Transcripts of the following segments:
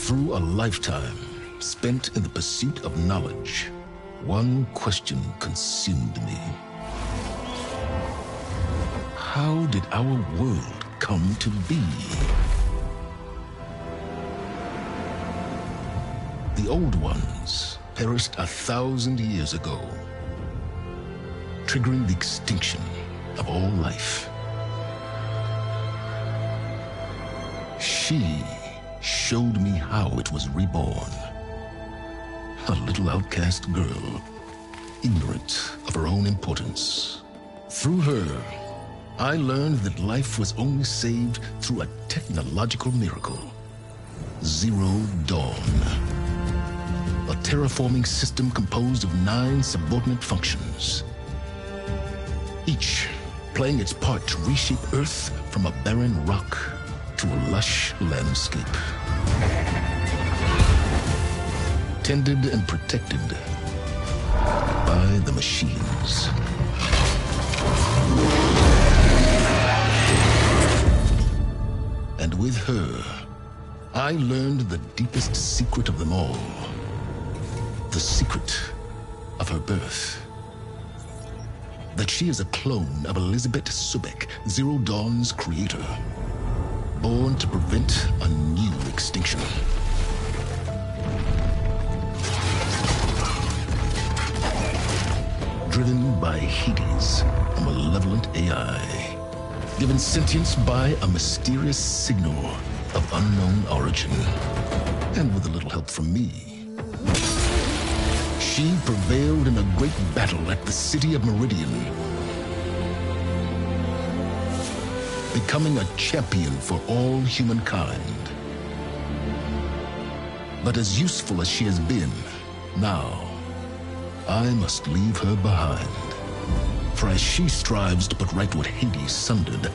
Through a lifetime spent in the pursuit of knowledge, one question consumed me. How did our world come to be? The old ones perished 1,000 years ago, triggering the extinction of all life. She showed me how it was reborn. A little outcast girl, ignorant of her own importance. Through her, I learned that life was only saved through a technological miracle. Zero Dawn. A terraforming system composed of 9 subordinate functions, each playing its part to reshape Earth from a barren rock to a lush landscape. Tended and protected by the machines. And with her, I learned the deepest secret of them all. The secret of her birth. That she is a clone of Elizabeth Subek, Zero Dawn's creator. Born to prevent a new extinction. Driven by Hades, a malevolent AI. Given sentience by a mysterious signal of unknown origin. And with a little help from me, she prevailed in a great battle at the city of Meridian, becoming a champion for all humankind. But as useful as she has been, now I must leave her behind. For as she strives to put right what Hades sundered,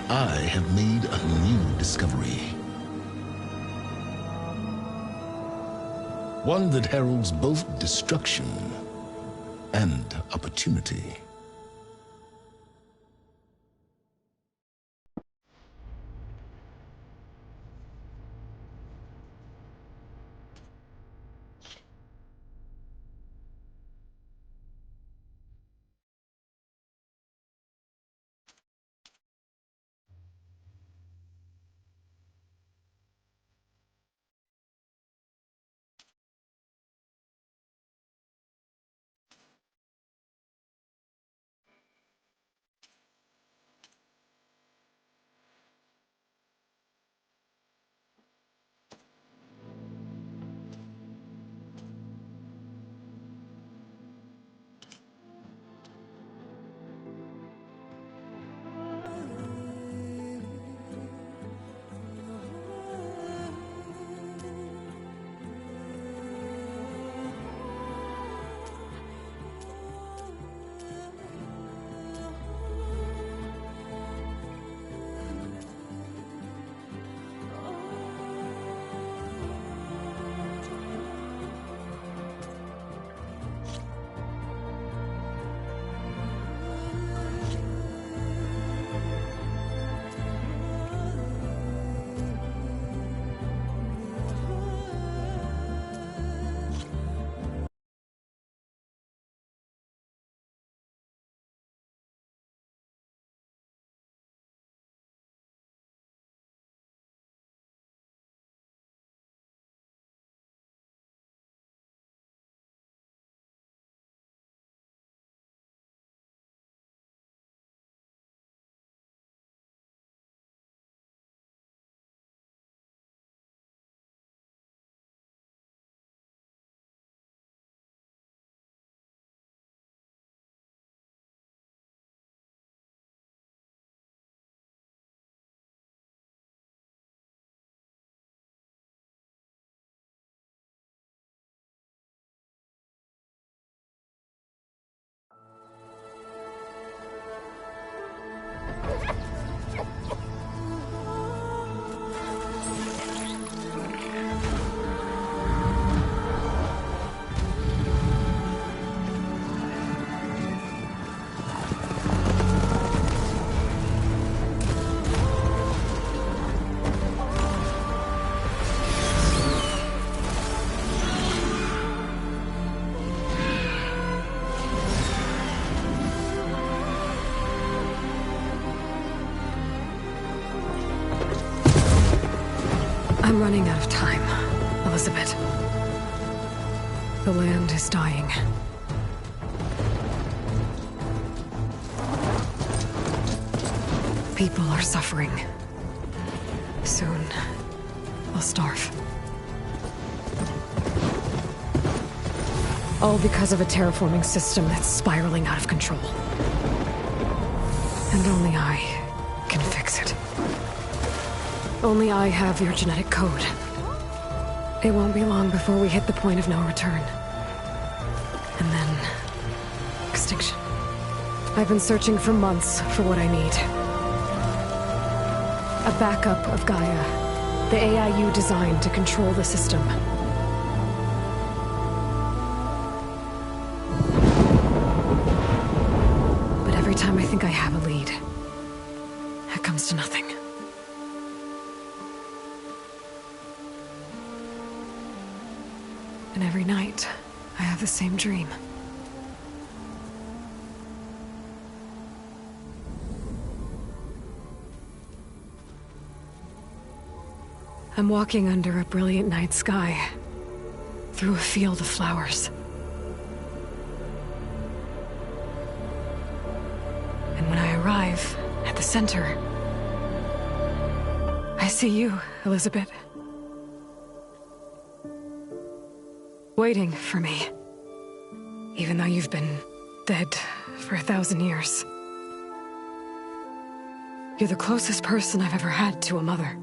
I have made a new discovery. One that heralds both destruction and opportunity. I'm running out of time, Elizabeth. The land is dying. People are suffering. Soon, they'll starve. All because of a terraforming system that's spiraling out of control. And only I can fix it. Only I have your genetic code. It won't be long before we hit the point of no return. And then... extinction. I've been searching for months for what I need. A backup of Gaia. The AI you designed to control the system. But every time I think I have a lead, it comes to nothing. And every night, I have the same dream. I'm walking under a brilliant night sky, through a field of flowers. And when I arrive at the center, I see you, Elizabeth. Waiting for me. Even though you've been dead for 1,000 years. You're the closest person I've ever had to a mother.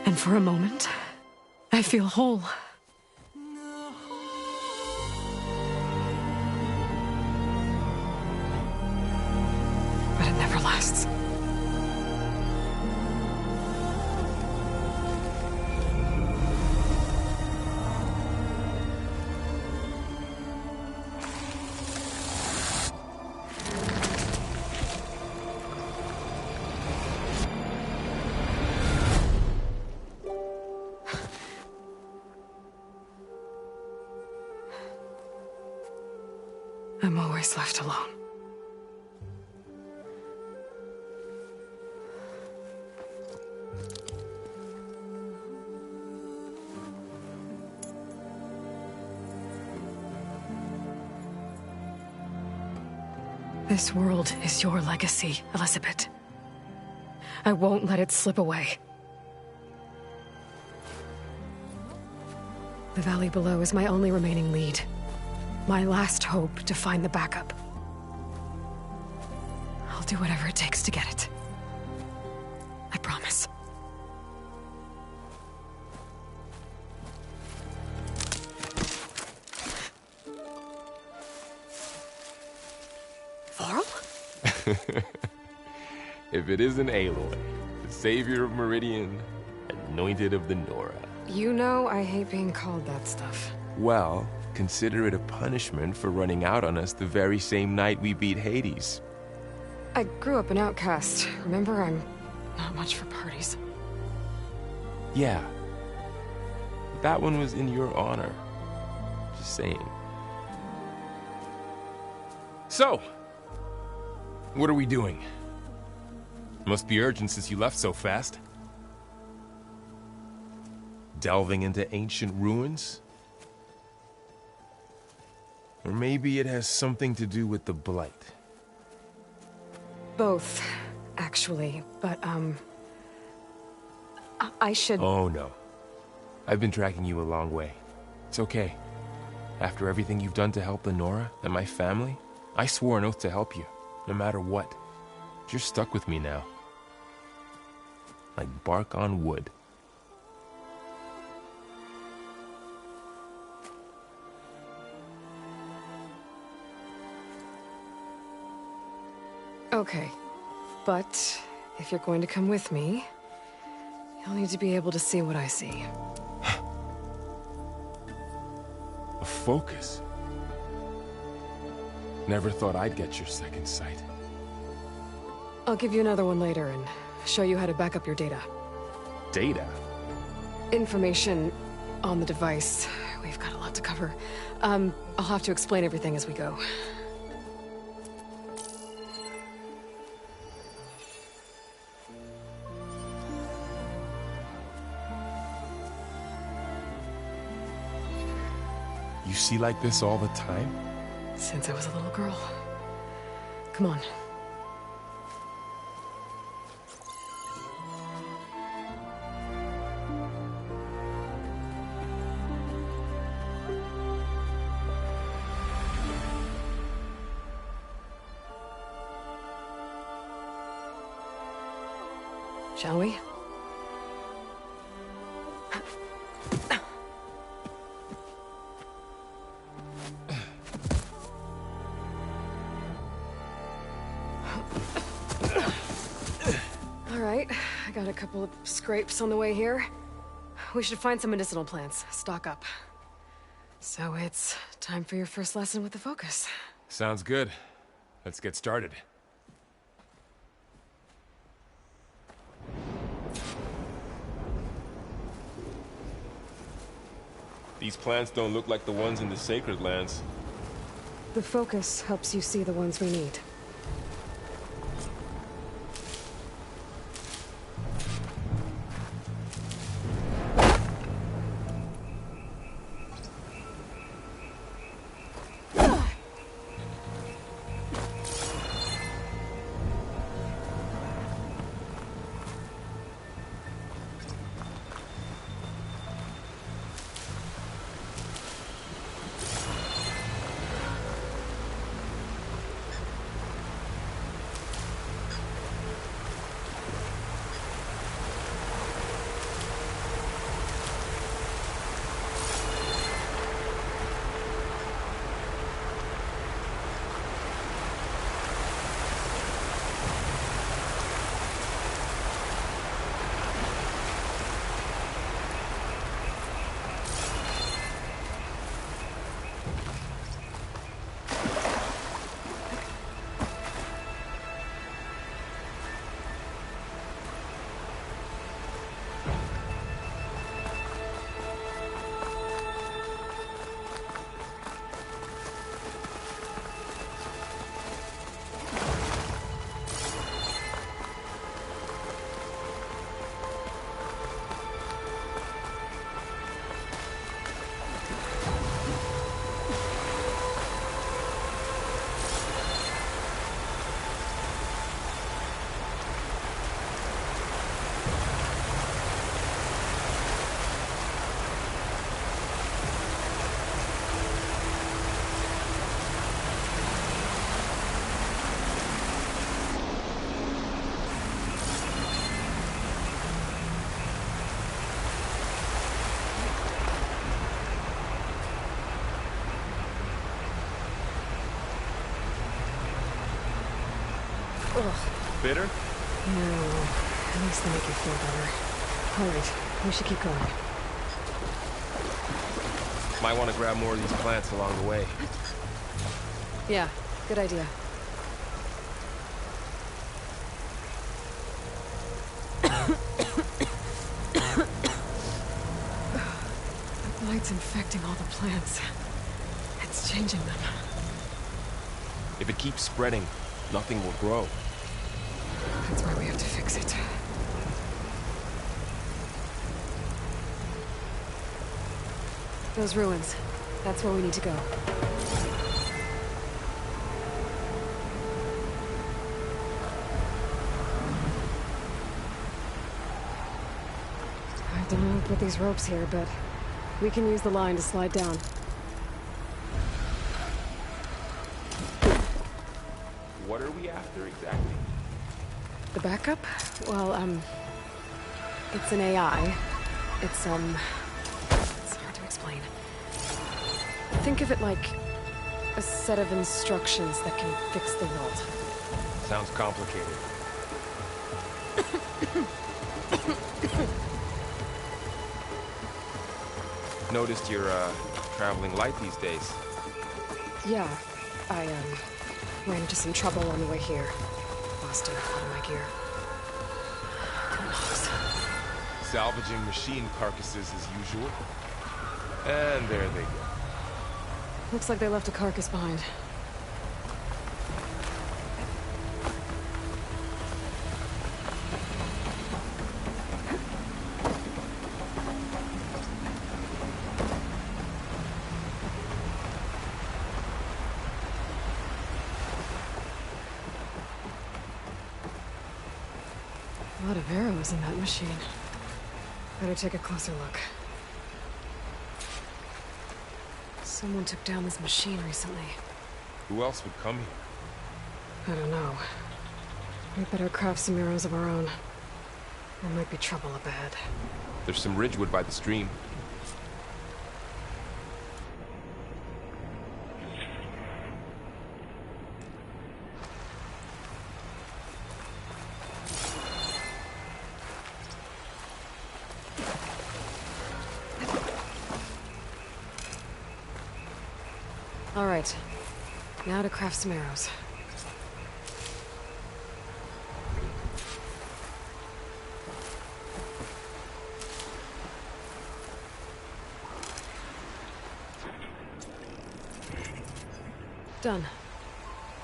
And for a moment, I feel whole. But it never lasts. I'm always left alone. This world is your legacy, Elizabeth. I won't let it slip away. The valley below is my only remaining lead. My last hope to find the backup. I'll do whatever it takes to get it. I promise. Varl? If it isn't Aloy, the savior of Meridian, anointed of the Nora. You know I hate being called that stuff. Well, consider it a punishment for running out on us the very same night we beat Hades. I grew up an outcast. Remember, I'm not much for parties. Yeah. That one was in your honor. Just saying. So, what are we doing? Must be urgent since you left so fast. Delving into ancient ruins? Or maybe it has something to do with the Blight. Both, actually, but, I should... Oh, no. I've been tracking you a long way. It's okay. After everything you've done to help the Nora and my family, I swore an oath to help you, no matter what. You're stuck with me now. Like bark on wood. Okay, but if you're going to come with me, you'll need to be able to see what I see. A focus? Never thought I'd get your second sight. I'll give you another one later and show you how to back up your data. Data? Information on the device we've got a lot to cover. I'll have to explain everything as we go. You see like this all the time? Since I was a little girl. Come on. Shall we? All right, I got a couple of scrapes on the way here. We should find some medicinal plants, stock up. So it's time for your first lesson with the Focus. Sounds good. Let's get started. These plants don't look like the ones in the Sacred Lands. The Focus helps you see the ones we need. Ugh. Bitter? No, at least they make you feel better. All right, we should keep going. Might want to grab more of these plants along the way. Yeah, good idea. The light's infecting all the plants. It's changing them. If it keeps spreading, nothing will grow. That's why we have to fix it. Those ruins. That's where we need to go. I don't know who put these ropes here, but we can use the line to slide down. What are we after exactly? The backup? Well, it's an AI. It's hard to explain. Think of it like a set of instructions that can fix the world. Sounds complicated. Noticed you're, traveling light these days. Yeah, I, ran into some trouble on the way here. Lost a lot of my gear. Salvaging machine carcasses as usual. And there they go. Looks like they left a carcass behind. A lot of arrows in that machine. Better take a closer look. Someone took down this machine recently. Who else would come here? I don't know. We better craft some arrows of our own. There might be trouble up ahead. There's some ridgewood by the stream. All right. Now to craft some arrows. Done.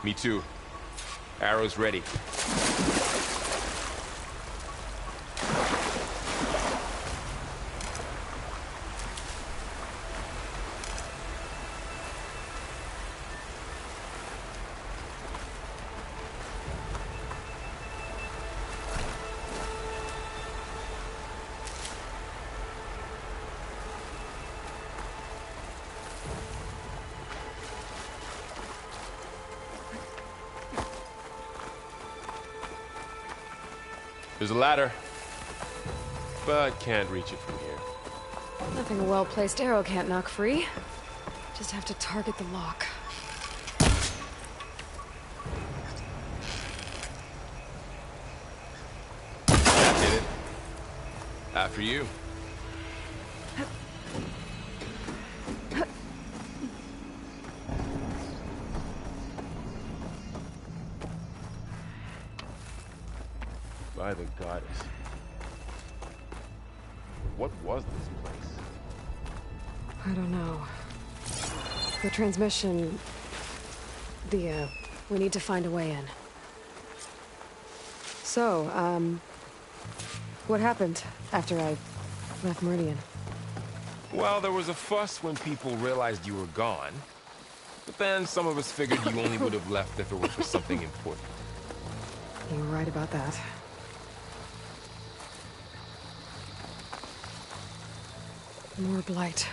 Me too. Arrows ready. There's a ladder, but can't reach it from here. Nothing a well-placed arrow can't knock free. Just have to target the lock. That did it. After you. By the goddess. What was this place? I don't know. The transmission... we need to find a way in. So, what happened after I left Meridian? Well, there was a fuss when people realized you were gone. But then some of us figured you only would have left if it were for something important. You were right about that. More blight.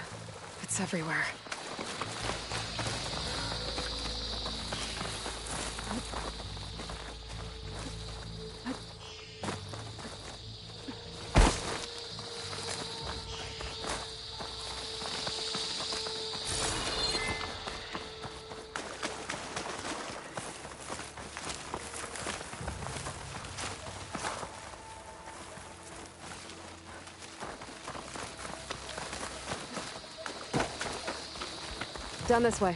It's everywhere. Down this way.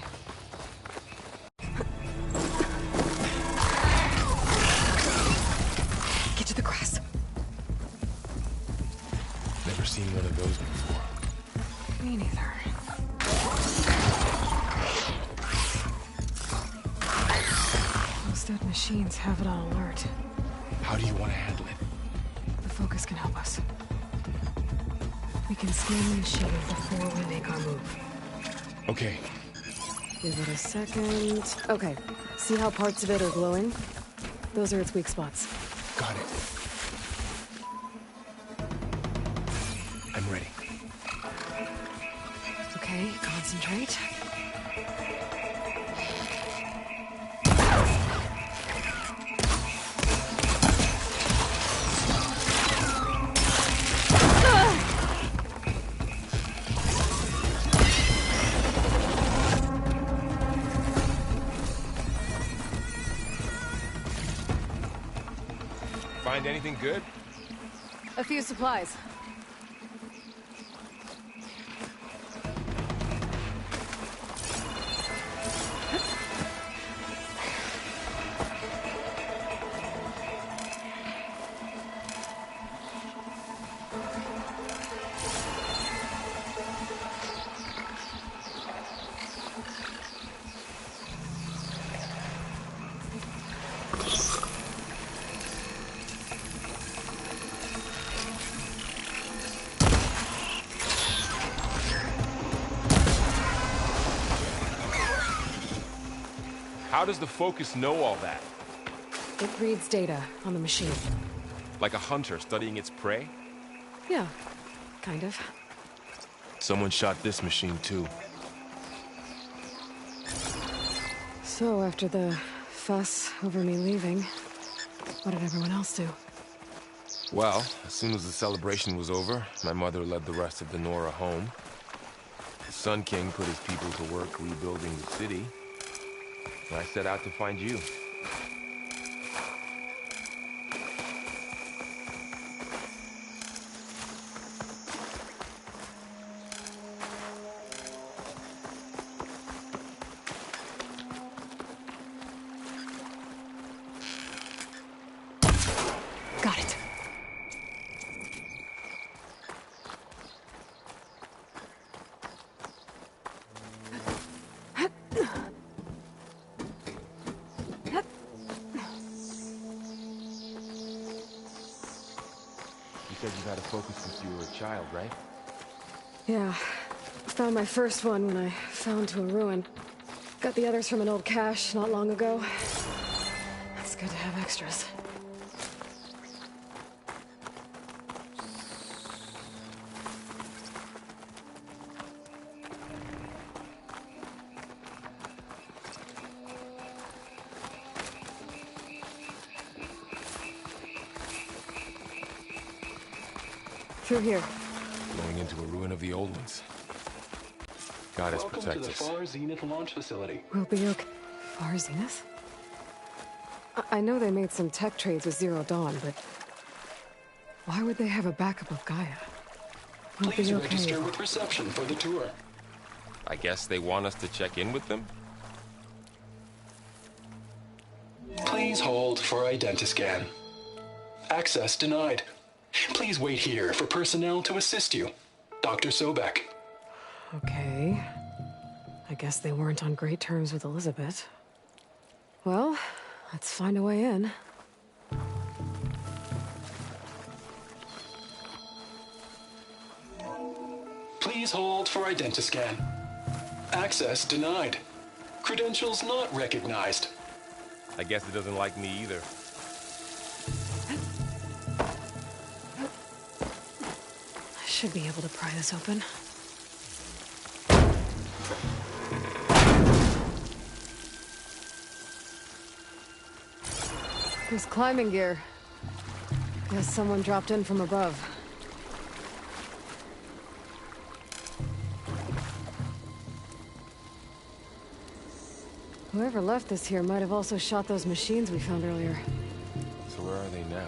Get to the grass. Never seen one of those before. Me neither. Those dead machines have it on alert. How do you want to handle it? The focus can help us. We can scan the machine before we make our move. Okay. Give it a second. Okay. See how parts of it are glowing? Those are its weak spots. Got it. I'm ready. Okay, concentrate. Find anything good? A few supplies. How does the Focus know all that? It reads data on the machine. Like a hunter studying its prey? Yeah, kind of. Someone shot this machine too. So after the fuss over me leaving, what did everyone else do? Well, as soon as the celebration was over, my mother led the rest of the Nora home. The Sun King put his people to work rebuilding the city. And I set out to find you. Got it. You said you've had a Focus since you were a child, right? Yeah. Found my first one when I fell into a ruin. Got the others from an old cache not long ago. It's good to have extras. Through here. Going into a ruin of the old ones. Goddess Welcome protect to the us. Far Zenith launch facility. We'll be okay. Far Zenith? I know they made some tech trades with Zero Dawn, but why would they have a backup of Gaia? We'll Please be okay. register with reception for the tour. I guess they want us to check in with them? Please hold for identiscan. Access denied. Please wait here for personnel to assist you. Dr. Sobek. Okay. I guess they weren't on great terms with Elizabeth. Well, let's find a way in. Please hold for identiscan. Access denied. Credentials not recognized. I guess it doesn't like me either. I should be able to pry this open. There's climbing gear. Guess someone dropped in from above. Whoever left this here might have also shot those machines we found earlier. So where are they now?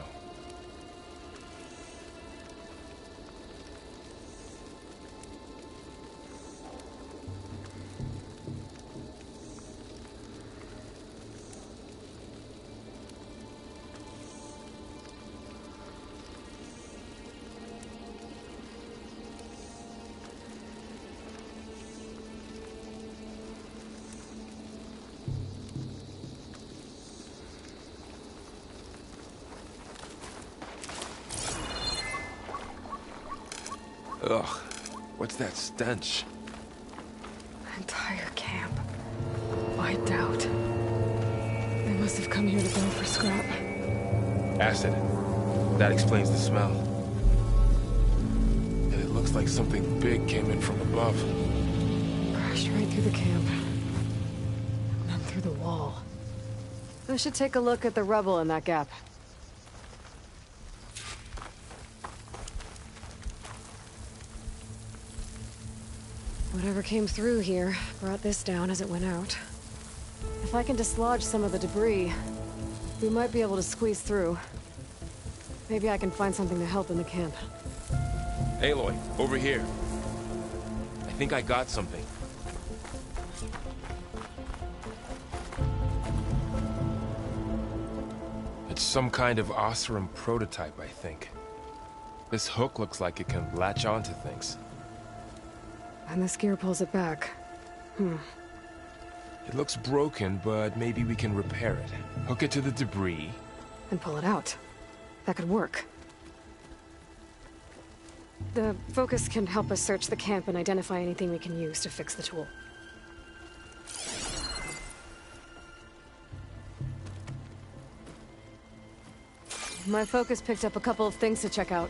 Ugh, what's that stench? Entire camp. Wiped out. They must have come here to go for scrap. Acid. That explains the smell. And it looks like something big came in from above. Crashed right through the camp. And then through the wall. I should take a look at the rubble in that gap. Whatever came through here brought this down as it went out. If I can dislodge some of the debris, we might be able to squeeze through. Maybe I can find something to help in the camp. Aloy, over here. I think I got something. It's some kind of Oseram prototype, I think. This hook looks like it can latch onto things. And this gear pulls it back. It looks broken, but maybe we can repair it. Hook it to the debris. And pull it out. That could work. The Focus can help us search the camp and identify anything we can use to fix the tool. My focus picked up a couple of things to check out.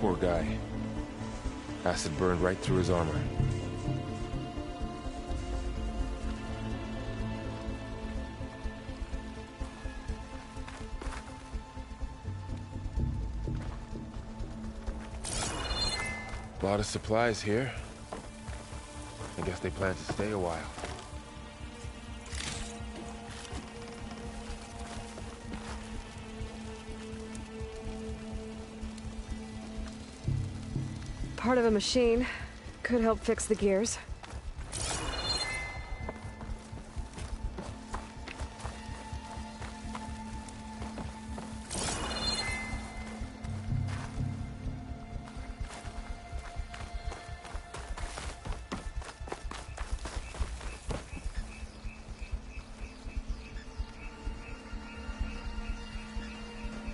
Poor guy. Acid burned right through his armor. A lot of supplies here. I guess they plan to stay a while. Part of a machine. Could help fix the gears.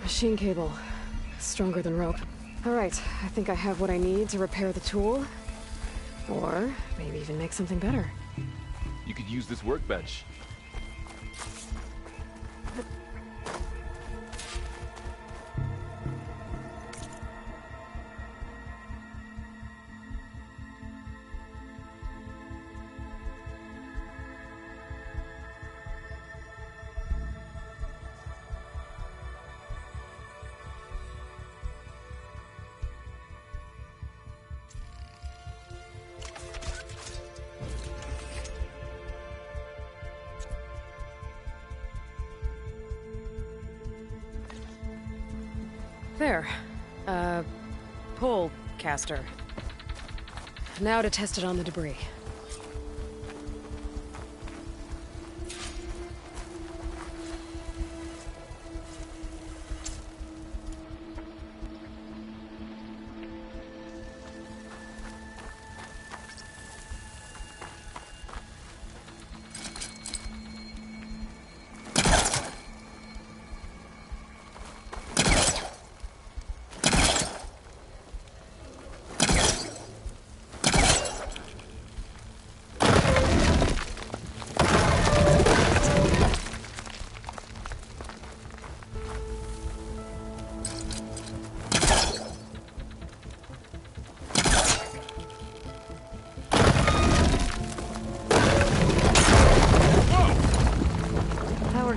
Machine cable. Stronger than rope. All right, I think I have what I need to repair the tool. Or maybe even make something better. You could use this workbench. There. Pole caster. Now to test it on the debris.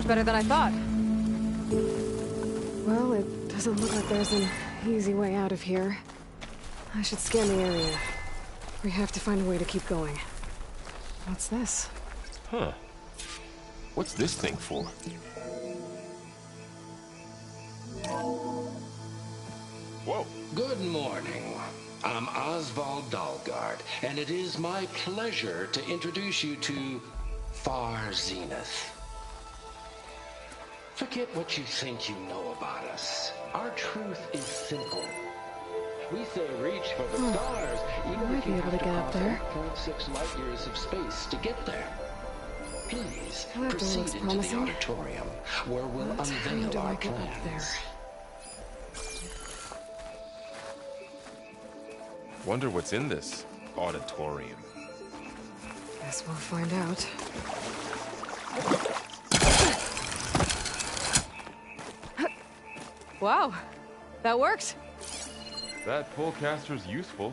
Better than I thought. Well, it doesn't look like there's an easy way out of here. I should scan the area. We have to find a way to keep going. What's this? Huh. What's this thing for? Whoa. Good morning. I'm Oswald Dalgard, and it is my pleasure to introduce you to Far Zenith. Forget what you think you know about us. Our truth is simple. We say reach for the stars, even if you have to cross 8.6 light years of space to get there. Please proceed into the auditorium, where we'll unveil our plans. Wonder what's in this auditorium. Guess we'll find out. Wow, that worked. That polecaster's useful.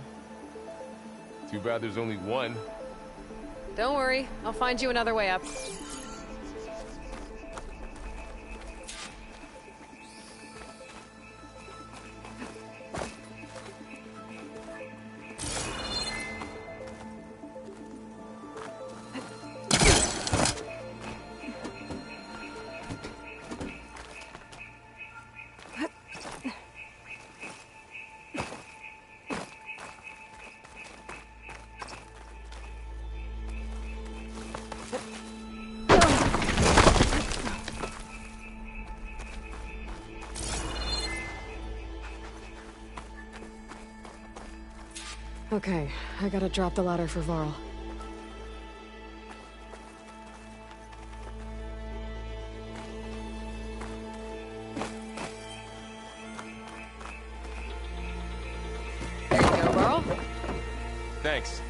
Too bad there's only one. Don't worry, I'll find you another way up. Okay, I gotta drop the ladder for Varl. There you go, Varl. Thanks.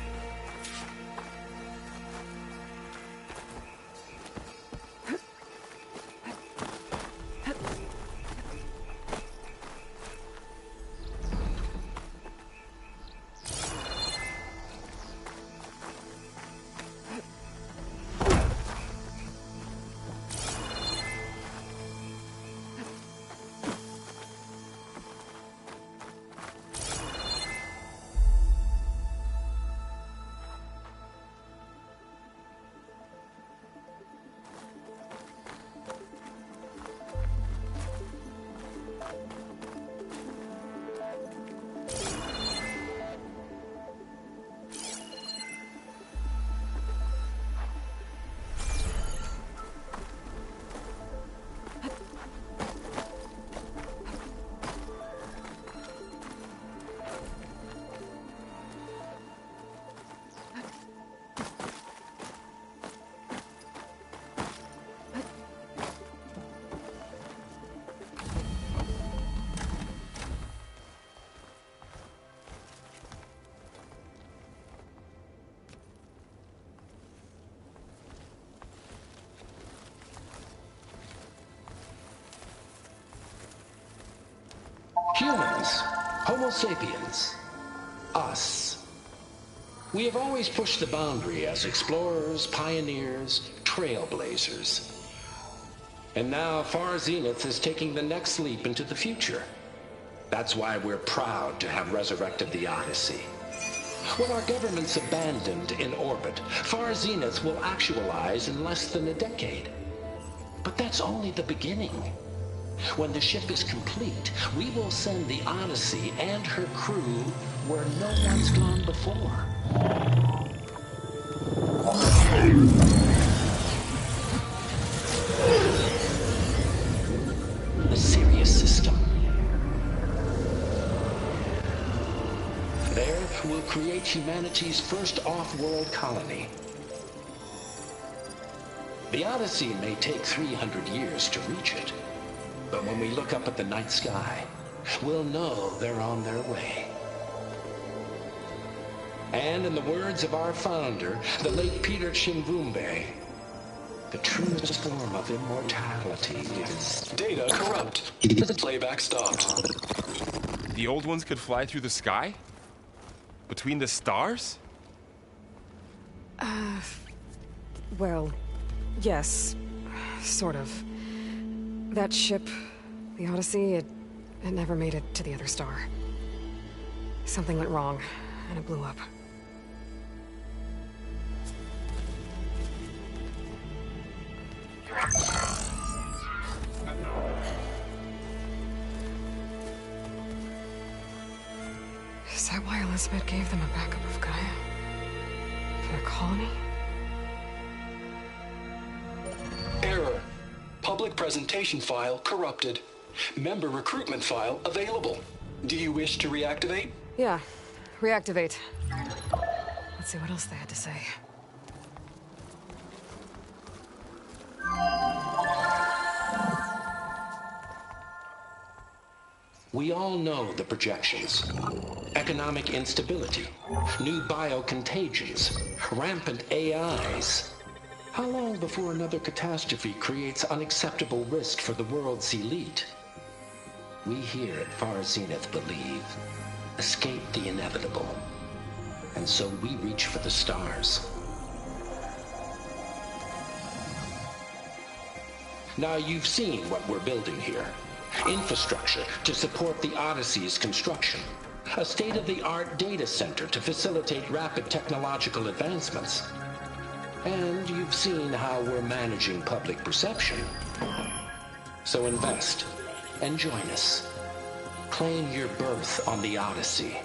Humans, Homo sapiens, us. We have always pushed the boundary as explorers, pioneers, trailblazers. And now Far Zenith is taking the next leap into the future. That's why we're proud to have resurrected the Odyssey. When our government's abandoned in orbit, Far Zenith will actualize in less than a decade. But that's only the beginning. When the ship is complete, we will send the Odyssey and her crew where no one's gone before. The Sirius system. There, we'll create humanity's first off-world colony. The Odyssey may take 300 years to reach it, but when we look up at the night sky, we'll know they're on their way. And in the words of our founder, the late Peter Chimbumbe, the truest form of immortality is... Data corrupt. Playback stopped. The old ones could fly through the sky? Between the stars? Well, yes. Sort of. That ship, the Odyssey, it never made it to the other star. Something went wrong, and it blew up. Is that why Elizabeth gave them a backup of Gaia? For their colony? Error. Public presentation file corrupted. Member recruitment file available. Do you wish to reactivate? Yeah, reactivate. Let's see what else they had to say. We all know the projections. Economic instability, new biocontagions, rampant AIs. How long before another catastrophe creates unacceptable risk for the world's elite? We here at Far Zenith believe, escape the inevitable. And so we reach for the stars. Now you've seen what we're building here. Infrastructure to support the Odyssey's construction. A state-of-the-art data center to facilitate rapid technological advancements. And you've seen how we're managing public perception. So invest and join us. Claim your berth on the Odyssey.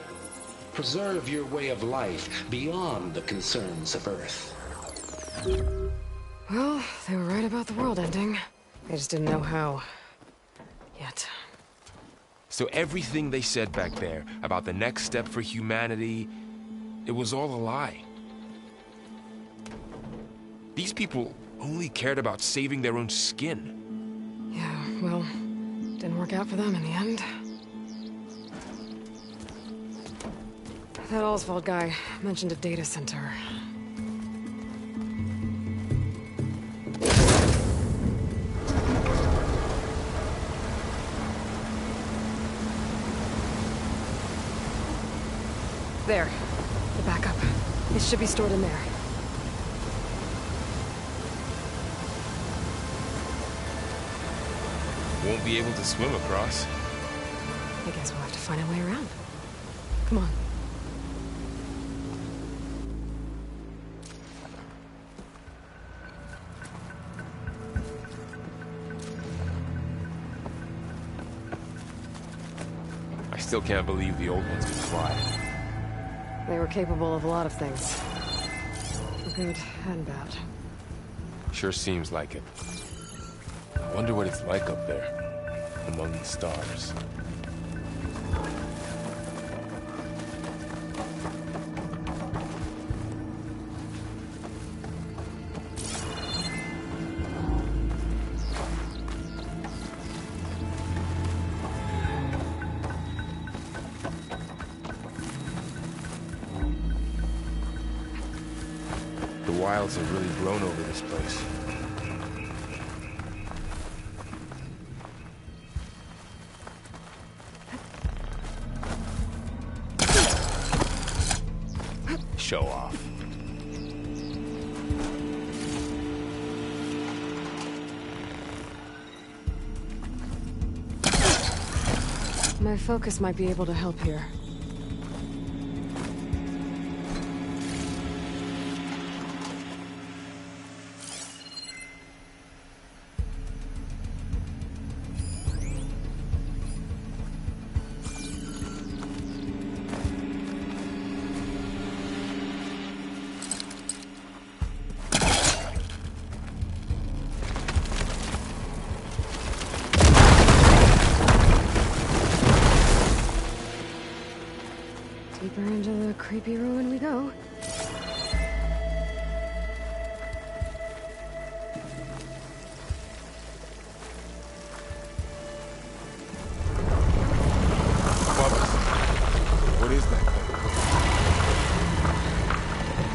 Preserve your way of life beyond the concerns of Earth. Well, they were right about the world ending. They just didn't know how. Yet. So everything they said back there about the next step for humanity, it was all a lie. These people only cared about saving their own skin. Yeah, well, didn't work out for them in the end. That Oswald guy mentioned a data center. There. The backup. It should be stored in there. Won't be able to swim across. I guess we'll have to find a way around. Come on. I still can't believe the old ones could fly. They were capable of a lot of things. Good and bad. Sure seems like it. I wonder what it's like up there, among the stars. The wilds have really grown over this place. Show off. My focus might be able to help here. Deeper into the creepy ruin we go. What is that thing?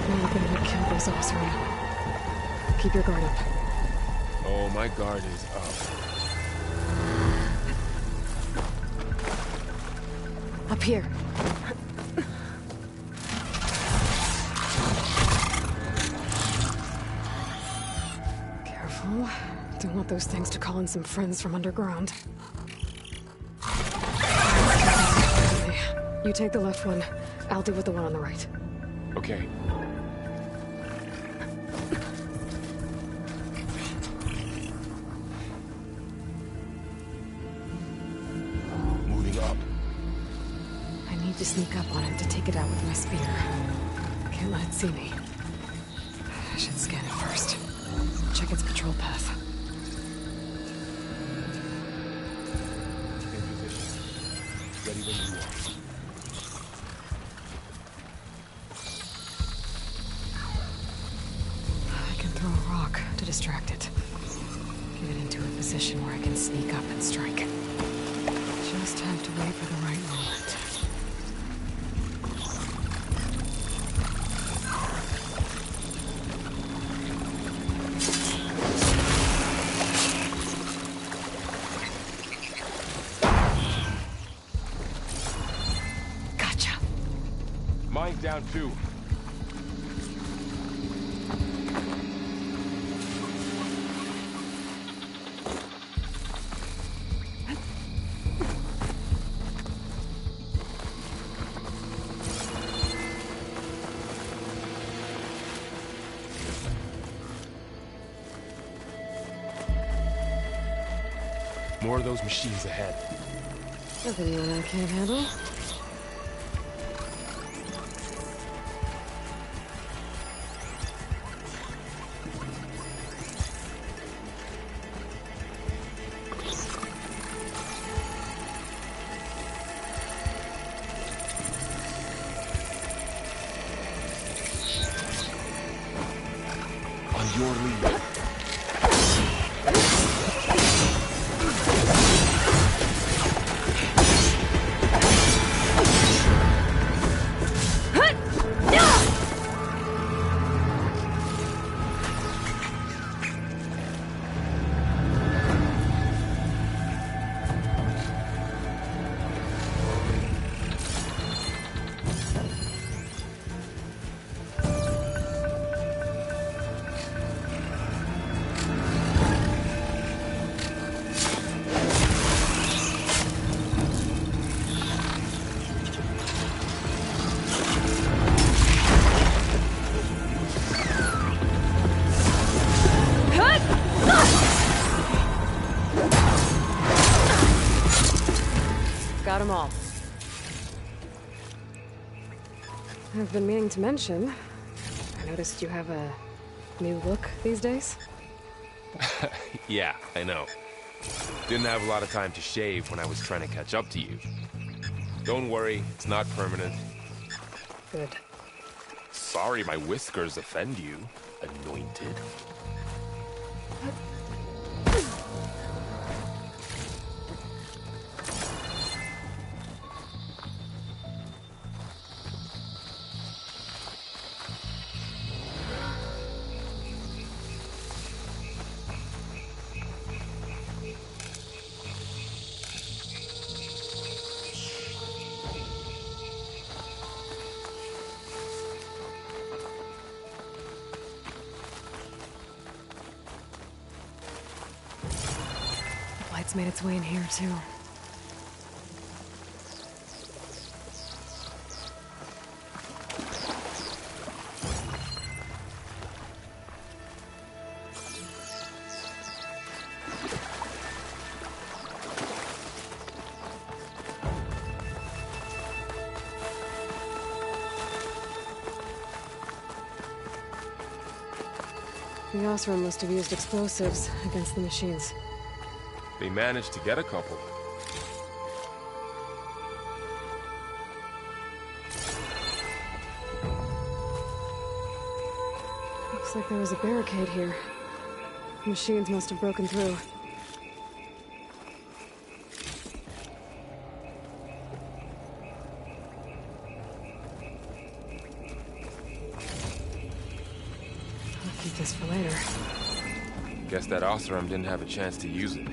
We're gonna kill those Osram. Keep your guard up. Oh, my guard is up. Up here. Careful. Don't want those things to call in some friends from underground. You take the left one. I'll deal with the one on the right. Okay. Moving up. I need to sneak up on it to take it out with my spear. Can't let it see me. I should scan it first. Check its patrol path. In position. Ready when you are. I can throw a rock to distract it. Get it into a position where I can sneak up and strike. Just have to wait for the right moment. Gotcha. Mine down too. More of those machines ahead. Nothing you and I can't handle. On your lead. Got them all. I've been meaning to mention, I noticed you have a new look these days. Yeah, I know. Didn't have a lot of time to shave when I was trying to catch up to you. Don't worry, it's not permanent. Good. Sorry my whiskers offend you, anointed. It's made its way in here, too. The Osram must have used explosives against the machines. They managed to get a couple. Looks like there was a barricade here. The machines must have broken through. I'll keep this for later. Guess that Osram didn't have a chance to use it.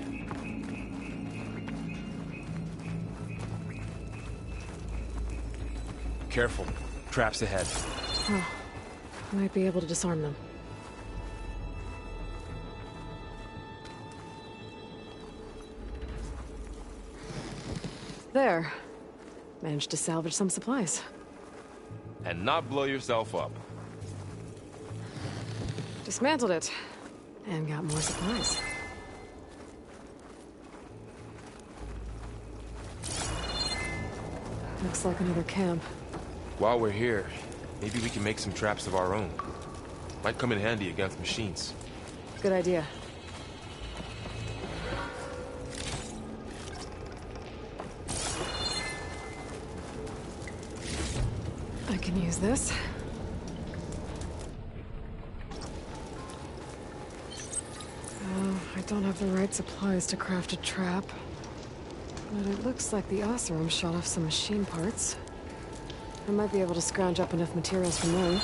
Careful. Traps ahead. Huh. Might be able to disarm them. There. Managed to salvage some supplies. And not blow yourself up. Dismantled it. And got more supplies. Looks like another camp. While we're here, maybe we can make some traps of our own. Might come in handy against machines. Good idea. I can use this. Oh, I don't have the right supplies to craft a trap. But it looks like the Osram shot off some machine parts. I might be able to scrounge up enough materials from them.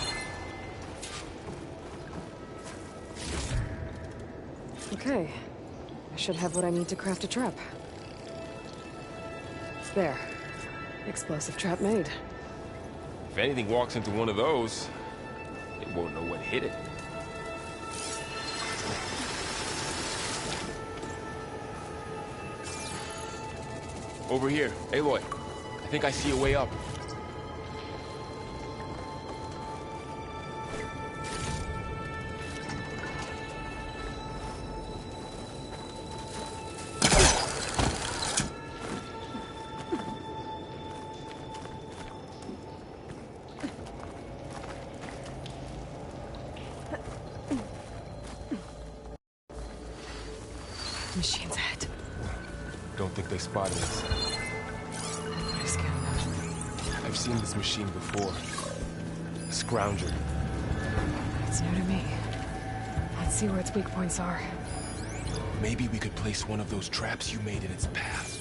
Okay. I should have what I need to craft a trap. There. Explosive trap made. If anything walks into one of those, it won't know what hit it. Over here. Aloy, I think I see a way up. Machine's ahead. Don't think they spotted us. Everybody's scared about. I've seen this machine before. A scrounger. It's new to me. Let's see where its weak points are. Maybe we could place one of those traps you made in its path.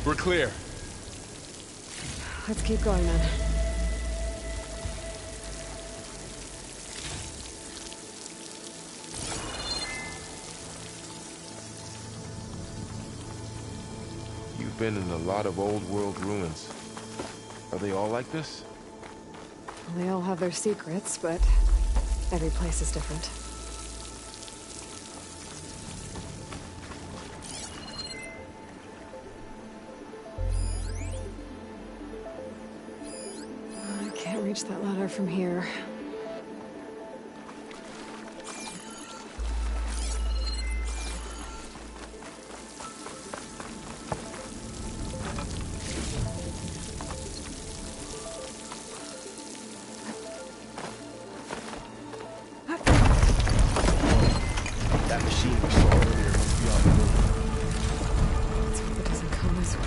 We're clear. Let's keep going then. You've been in a lot of old world ruins. Are they all like this? They all have their secrets, but every place is different. I can't reach that ladder from here. That machine we saw earlier must be on the move. Let's hope it doesn't come this way.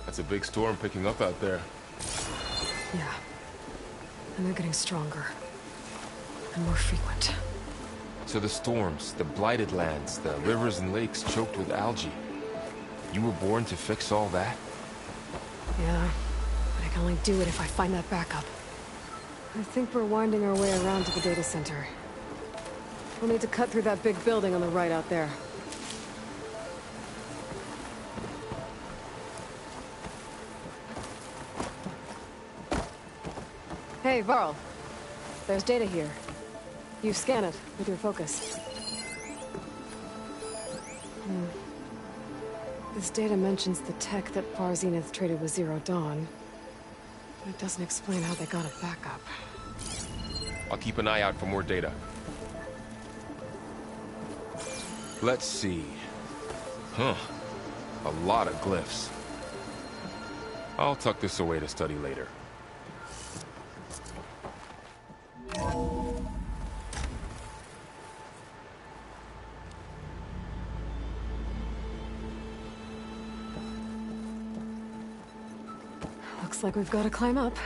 That's a big storm picking up out there. Yeah. And they're getting stronger. And more frequent. So the storms, the blighted lands, the rivers and lakes choked with algae. You were born to fix all that? Yeah. But I can only do it if I find that backup. I think we're winding our way around to the data center. We'll need to cut through that big building on the right out there. Hey, Varl. There's data here. You scan it with your focus. This data mentions the tech that Far Zenith traded with Zero Dawn. But it doesn't explain how they got it back up. I'll keep an eye out for more data. Let's see. Huh. A lot of glyphs. I'll tuck this away to study later. Looks like we've got to climb up.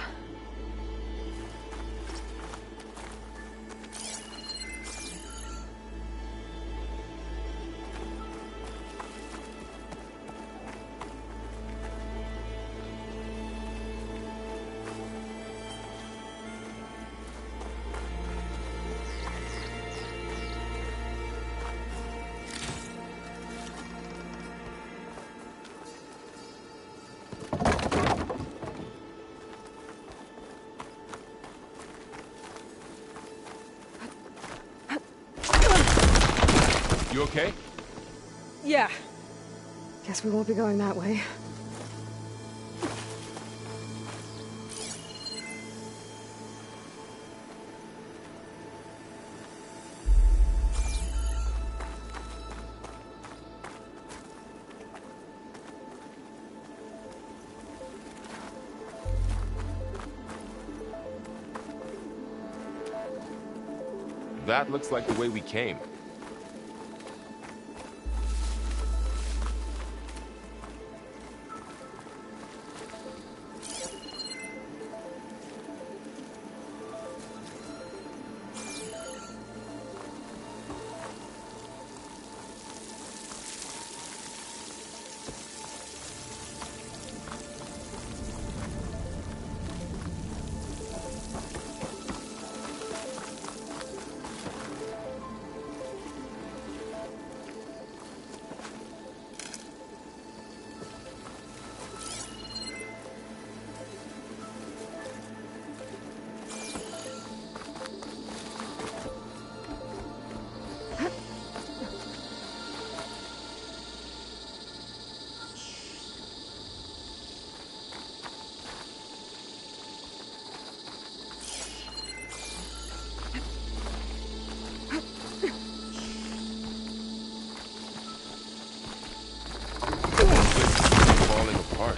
You okay? Yeah. Guess we won't be going that way. That looks like the way we came. Falling apart.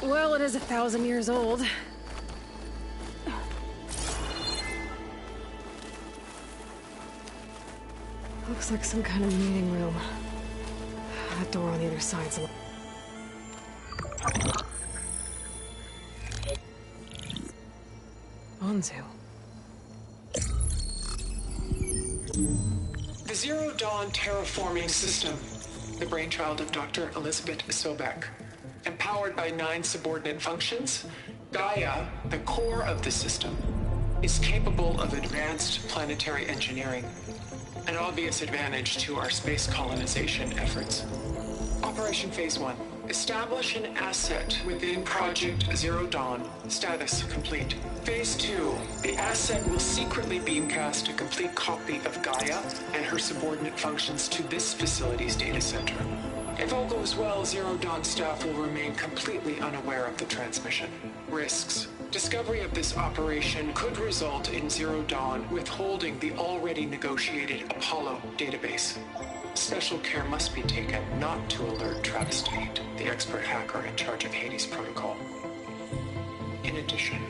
Well, it is 1,000 years old. Looks like some kind of meeting room. That door on the other side's locked. Anzu. The Zero Dawn terraforming system, the brainchild of Dr. Elizabeth Sobek. Empowered by 9 subordinate functions, Gaia, the core of the system, is capable of advanced planetary engineering, an obvious advantage to our space colonization efforts. Operation Phase 1. Establish an asset within Project Zero Dawn. Status complete. Phase 2. The asset will secretly beamcast a complete copy of Gaia and her subordinate functions to this facility's data center. If all goes well, Zero Dawn staff will remain completely unaware of the transmission. Risks. Discovery of this operation could result in Zero Dawn withholding the already negotiated Apollo database. Special care must be taken not to alert Travis Tate, the expert hacker in charge of Hades Protocol. In addition,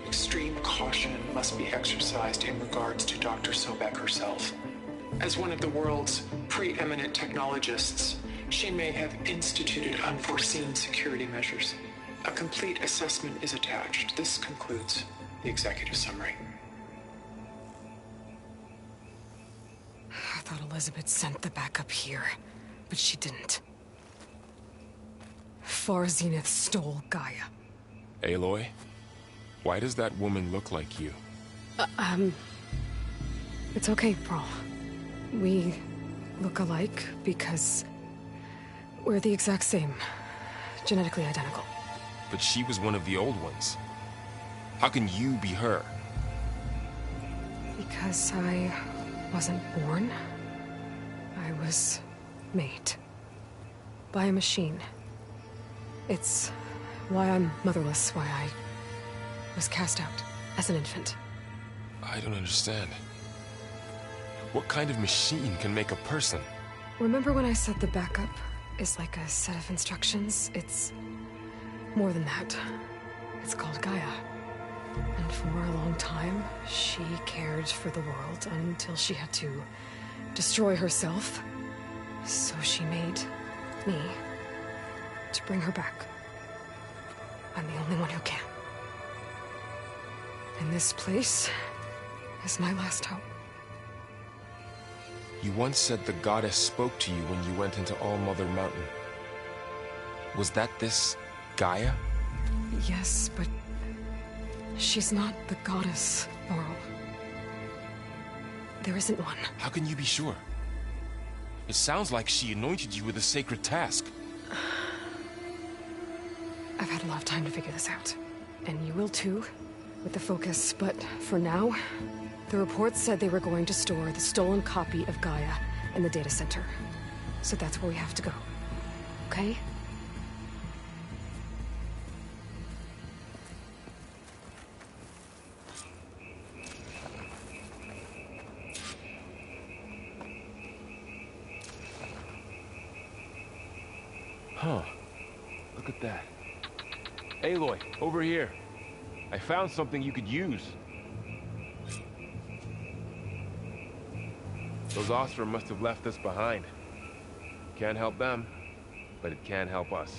extreme caution must be exercised in regards to Dr. Sobek herself. As one of the world's preeminent technologists, she may have instituted unforeseen security measures. A complete assessment is attached. This concludes the executive summary. I thought Elizabeth sent the backup here, but she didn't. Far Zenith stole Gaia. Aloy, why does that woman look like you? It's okay, Pearl. We look alike because we're the exact same. Genetically identical. But she was one of the old ones. How can you be her? Because I wasn't born. I was made. By a machine. It's why I'm motherless, why I was cast out as an infant. I don't understand. What kind of machine can make a person? Remember when I said the backup is like a set of instructions? It's more than that. It's called Gaia. And for a long time, she cared for the world until she had to destroy herself. So she made me to bring her back. I'm the only one who can. And this place is my last hope. You once said the goddess spoke to you when you went into All Mother Mountain. Was that this Gaia? Yes, but she's not the goddess, Laurel. There isn't one. How can you be sure? It sounds like she anointed you with a sacred task. I've had a lot of time to figure this out. And you will too, with the focus. But for now, the report said they were going to store the stolen copy of Gaia in the data center. So that's where we have to go. Okay? Huh. Look at that. Aloy, over here. I found something you could use. Those Ostrom must have left us behind. Can't help them, but it can help us.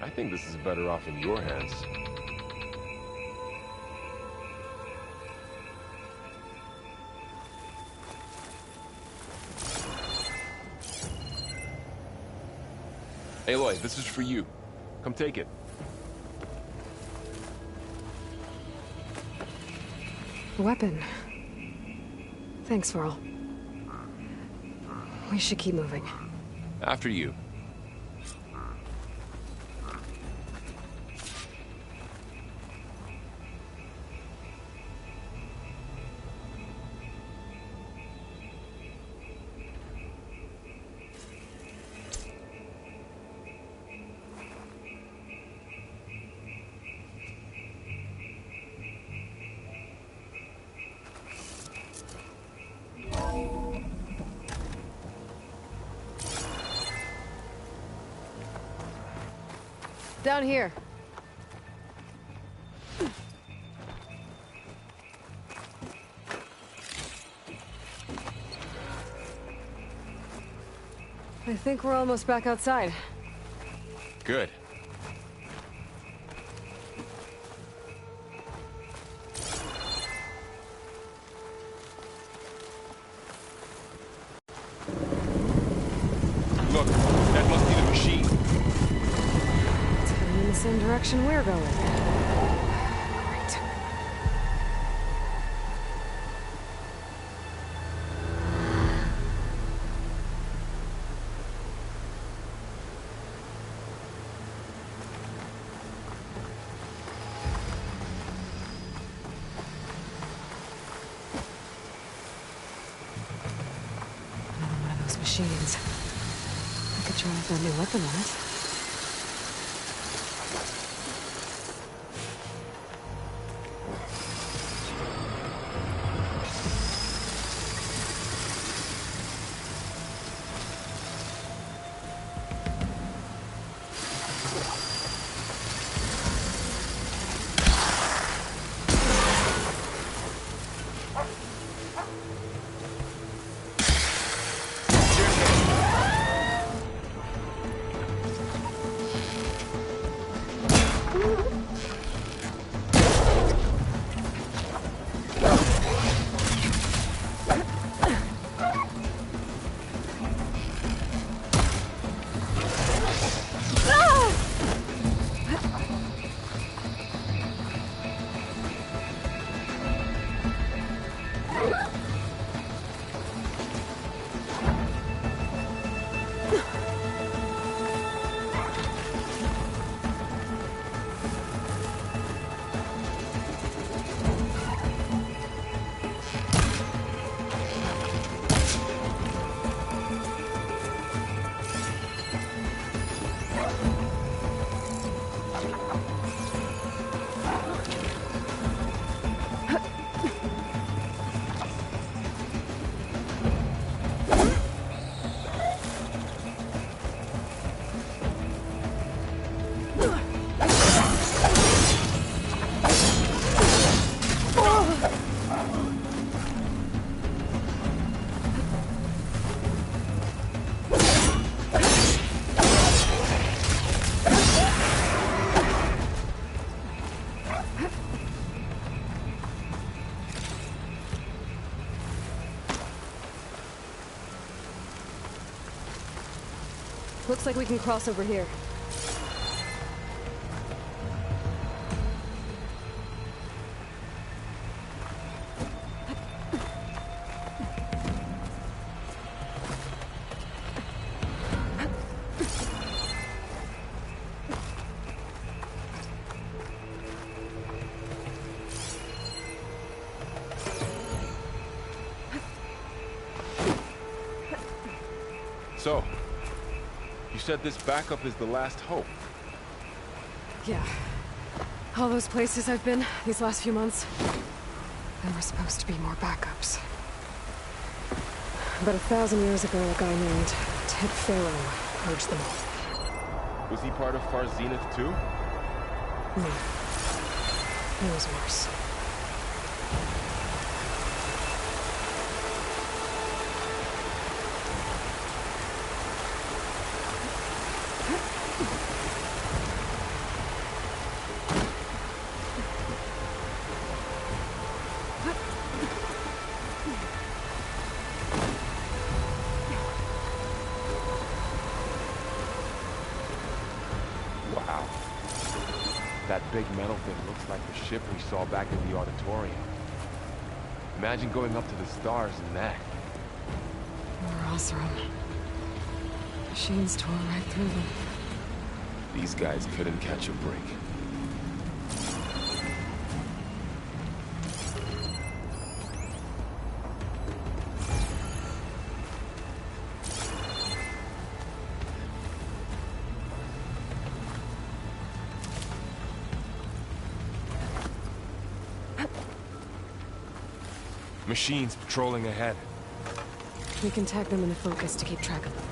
I think this is better off in your hands. Aloy, this is for you. Come take it. A weapon. Thanks, Varl. We should keep moving. After you. Down here. I think we're almost back outside. Good. Look, that must be the machine. It's heading in the same direction we're going. Great. Another one of those machines. I could try out that new weapon on it. Looks like we can cross over here. So, you said this backup is the last hope. Yeah. All those places I've been these last few months, there were supposed to be more backups. About 1,000 years ago, a guy named Ted Pharaoh purged them all. Was he part of Far Zenith too? No. It was worse. That big metal thing looks like the ship we saw back in the auditorium. Imagine going up to the stars in that. Or Osram. Machines tore right through them. These guys couldn't catch a break. Machines patrolling ahead. We can tag them into focus to keep track of them.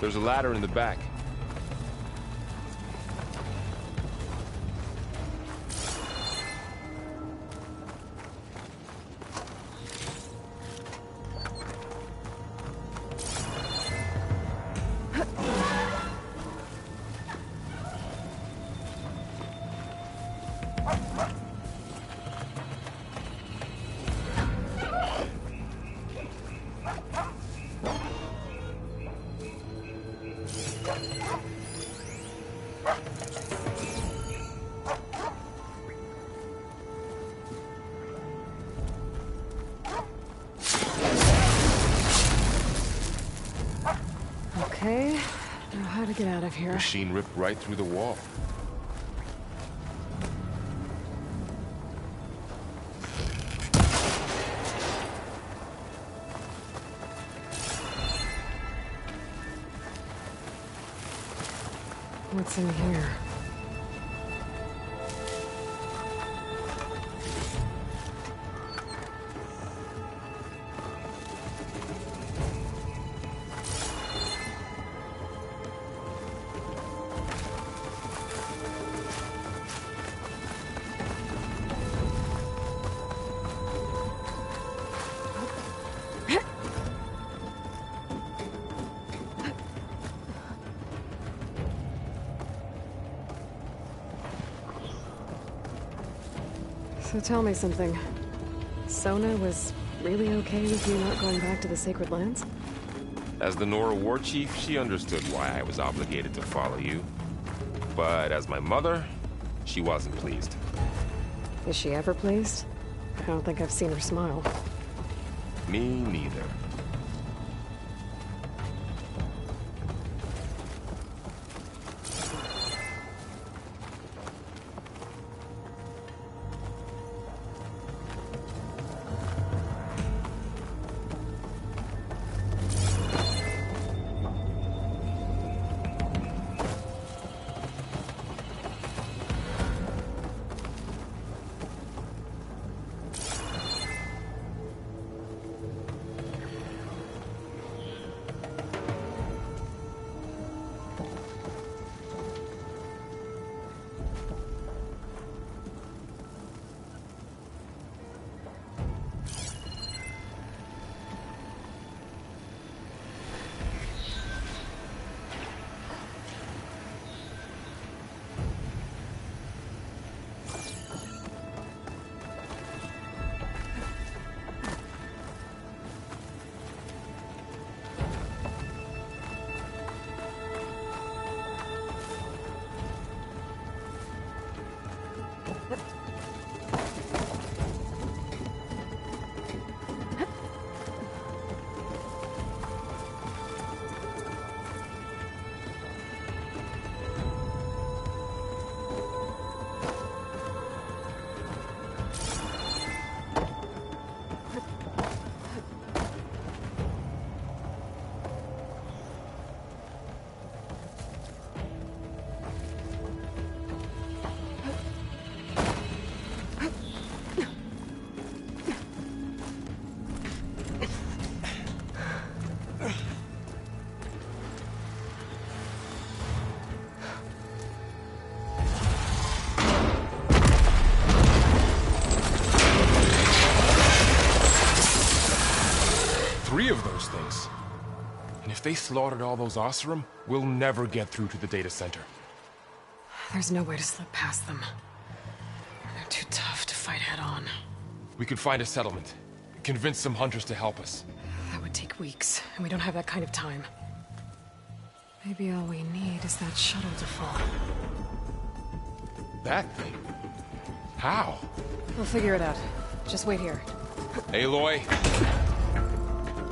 There's a ladder in the back. Okay, now how to get out of here? Machine ripped right through the wall. What's in here? So tell me something. Sona was really okay with you not going back to the Sacred Lands? As the Nora war chief, she understood why I was obligated to follow you. But as my mother, she wasn't pleased. Is she ever pleased? I don't think I've seen her smile. Me neither. those things. And if they slaughtered all those Oseram, we'll never get through to the data center. There's no way to slip past them. They're too tough to fight head-on. We could find a settlement. Convince some hunters to help us. That would take weeks, and we don't have that kind of time. Maybe all we need is that shuttle to fall. That thing? How? We'll figure it out. Just wait here. Aloy.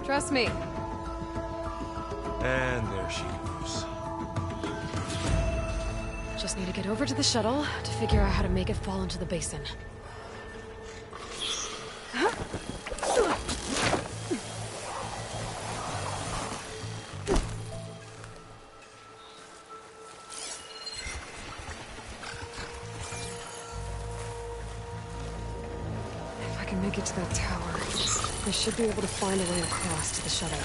Trust me. And there she goes. Just need to get over to the shuttle to figure out how to make it fall into the basin. If I can make it to that tower, I should be able to find a way across to the shuttle.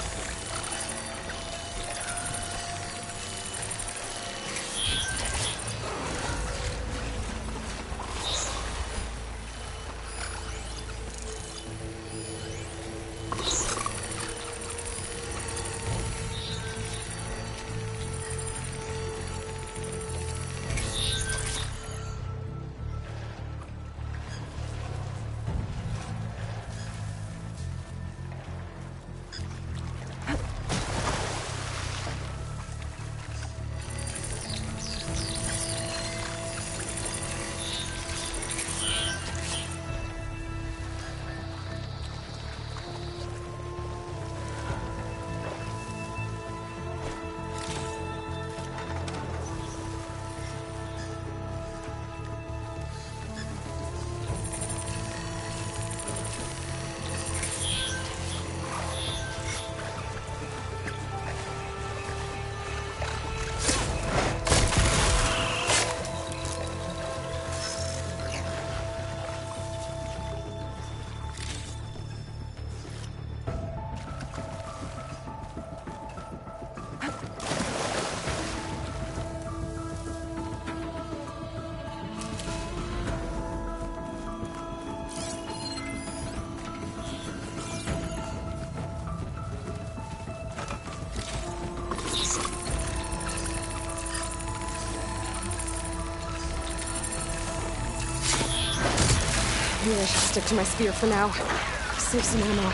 Maybe I should stick to my spear for now. Save some ammo.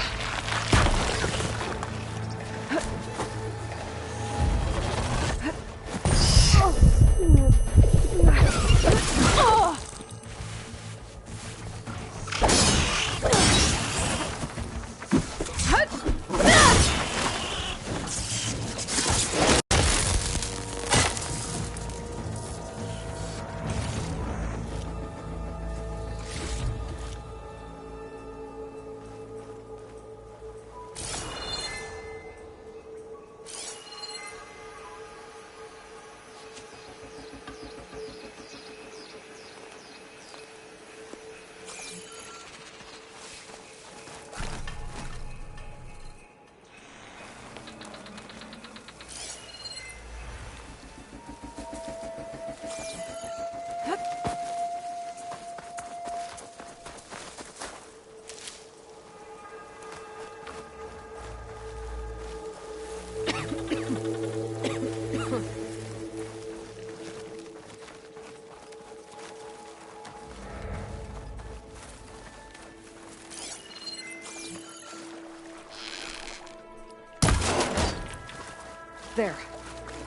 There.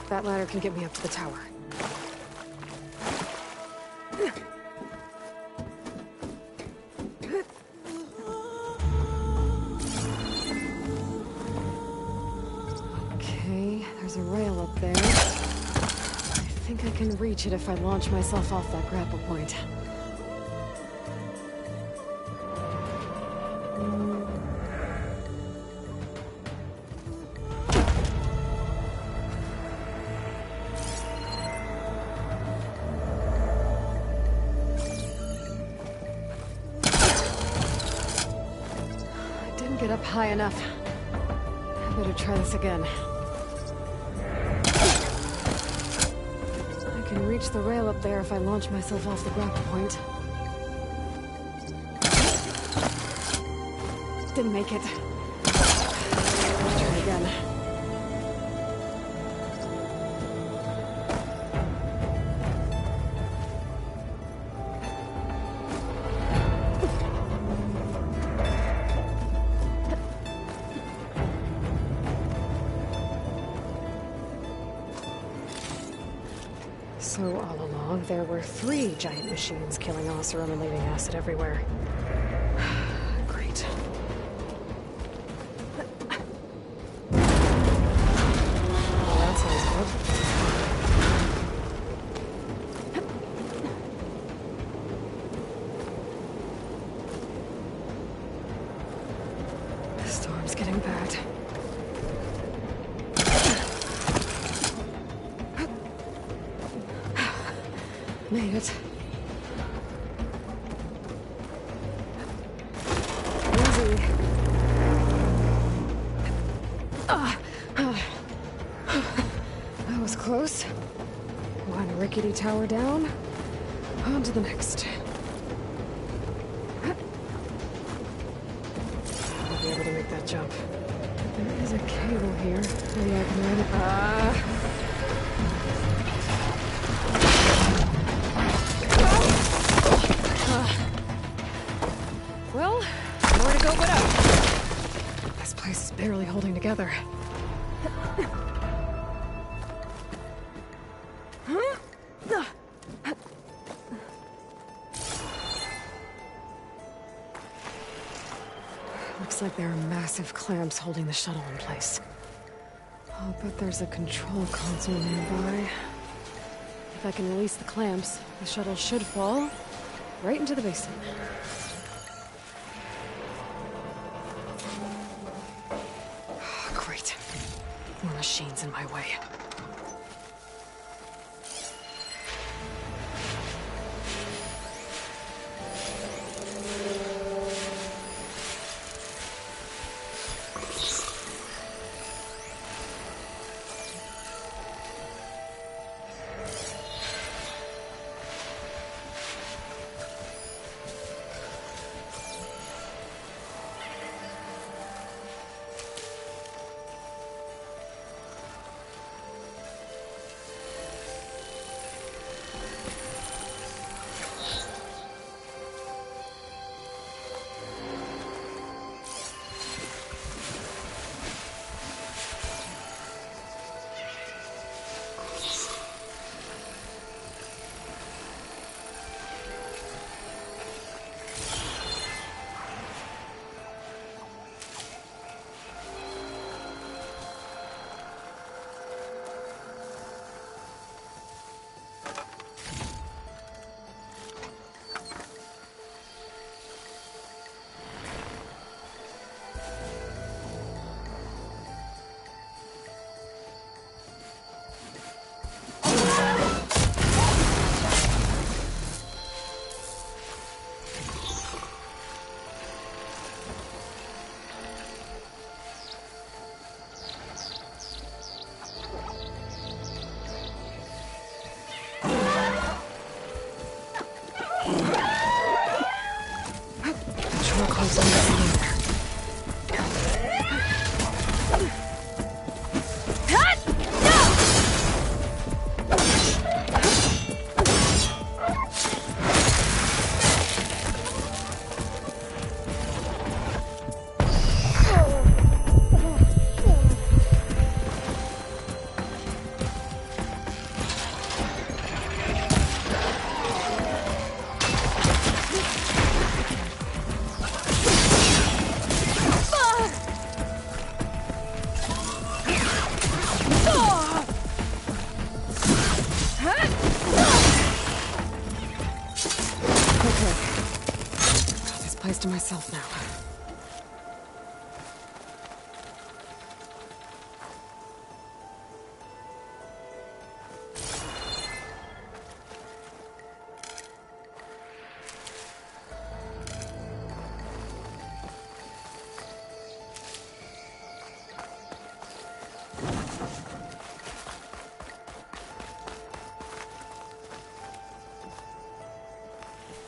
That ladder can get me up to the tower. Okay, there's a rail up there. I think I can reach it if I launch myself off that grapple point. Get up high enough. I better try this again. I can reach the rail up there if I launch myself off the grapple point. Didn't make it. Try again. So all along, there were 3 giant machines killing Oseram and leaving acid everywhere. Great. Well, that sounds good. The storm's getting bad. Made it. Easy. That was close. One rickety tower down. On to the next. I'll be able to make that jump. There is a cable here. Maybe I can run it. Well, more to go but up. This place is barely holding together. Looks like there are massive clamps holding the shuttle in place. I'll bet there's a control console nearby. If I can release the clamps, the shuttle should fall right into the basin. Great. More machines in my way. To myself now.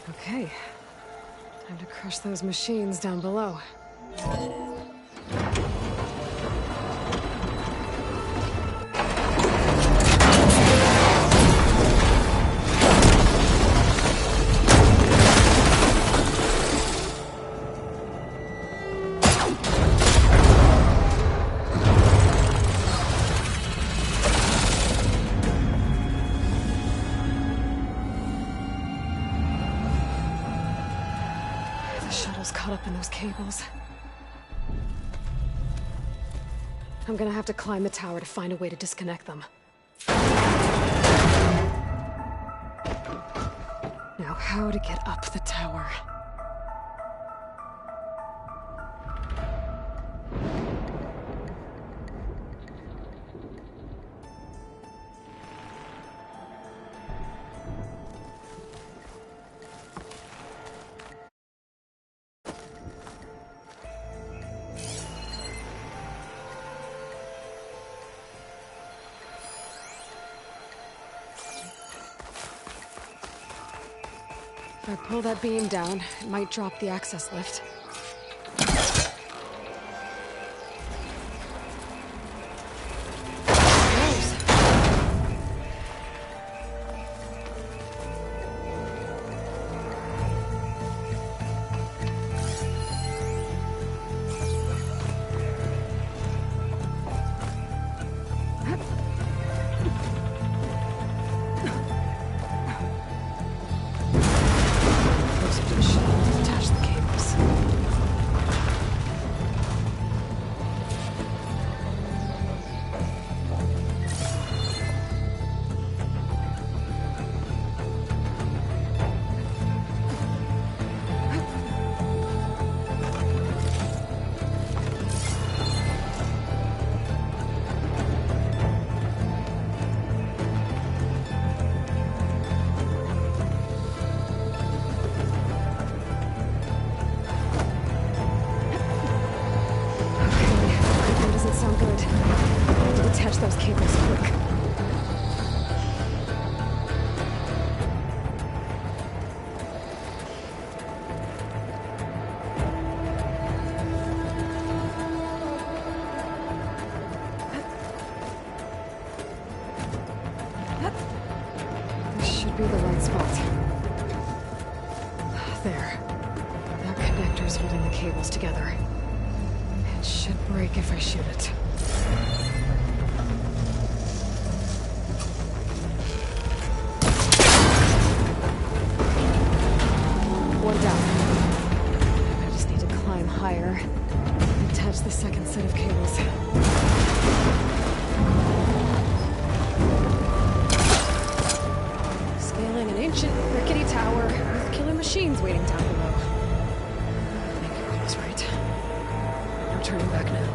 Okay. Time to crush those machines down below. The shuttle's caught up in those cables. I'm gonna have to climb the tower to find a way to disconnect them. Now, how to get up the tower? If I pull that beam down, it might drop the access lift. Be the right spot. There. That connector's holding the cables together. It should break if I shoot it. One down. I just need to climb higher and attach the second set of cables. An ancient, rickety tower with killer machines waiting down below. I think Earl was right. No turning back now.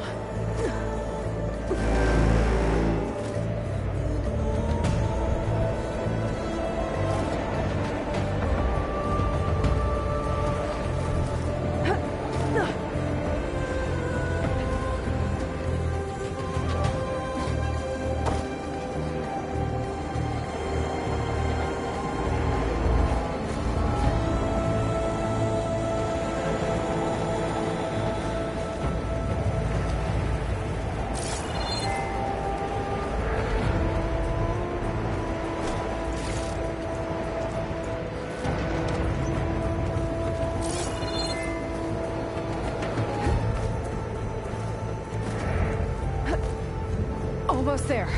Almost there.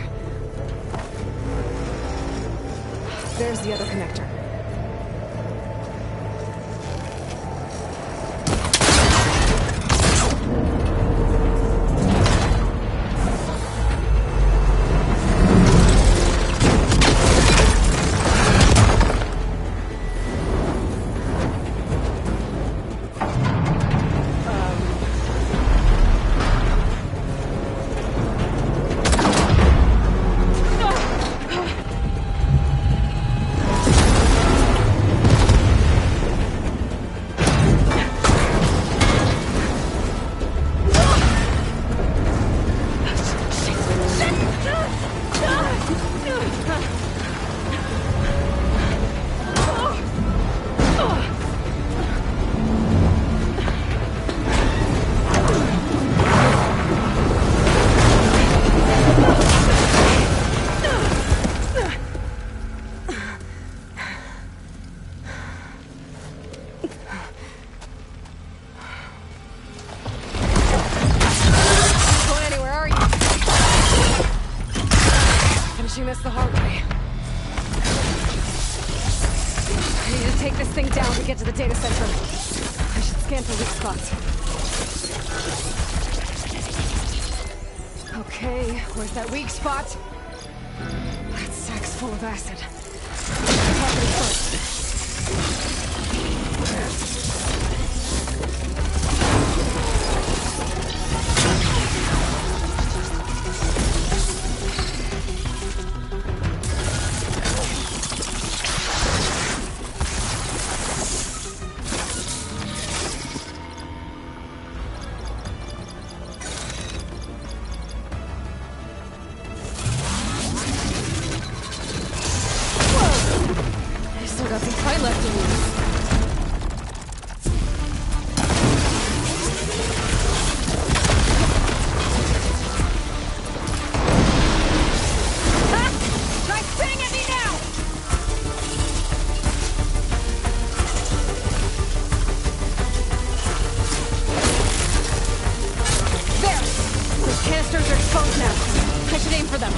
There's the other connector. This the hard way. I need to take this thing down to get to the data center. I should scan for weak spots. Okay, where's that weak spot? That sack's full of acid. Target it first. Got some fight left in you. Try spitting at me now! There! Those canisters are exposed now. I should aim for them.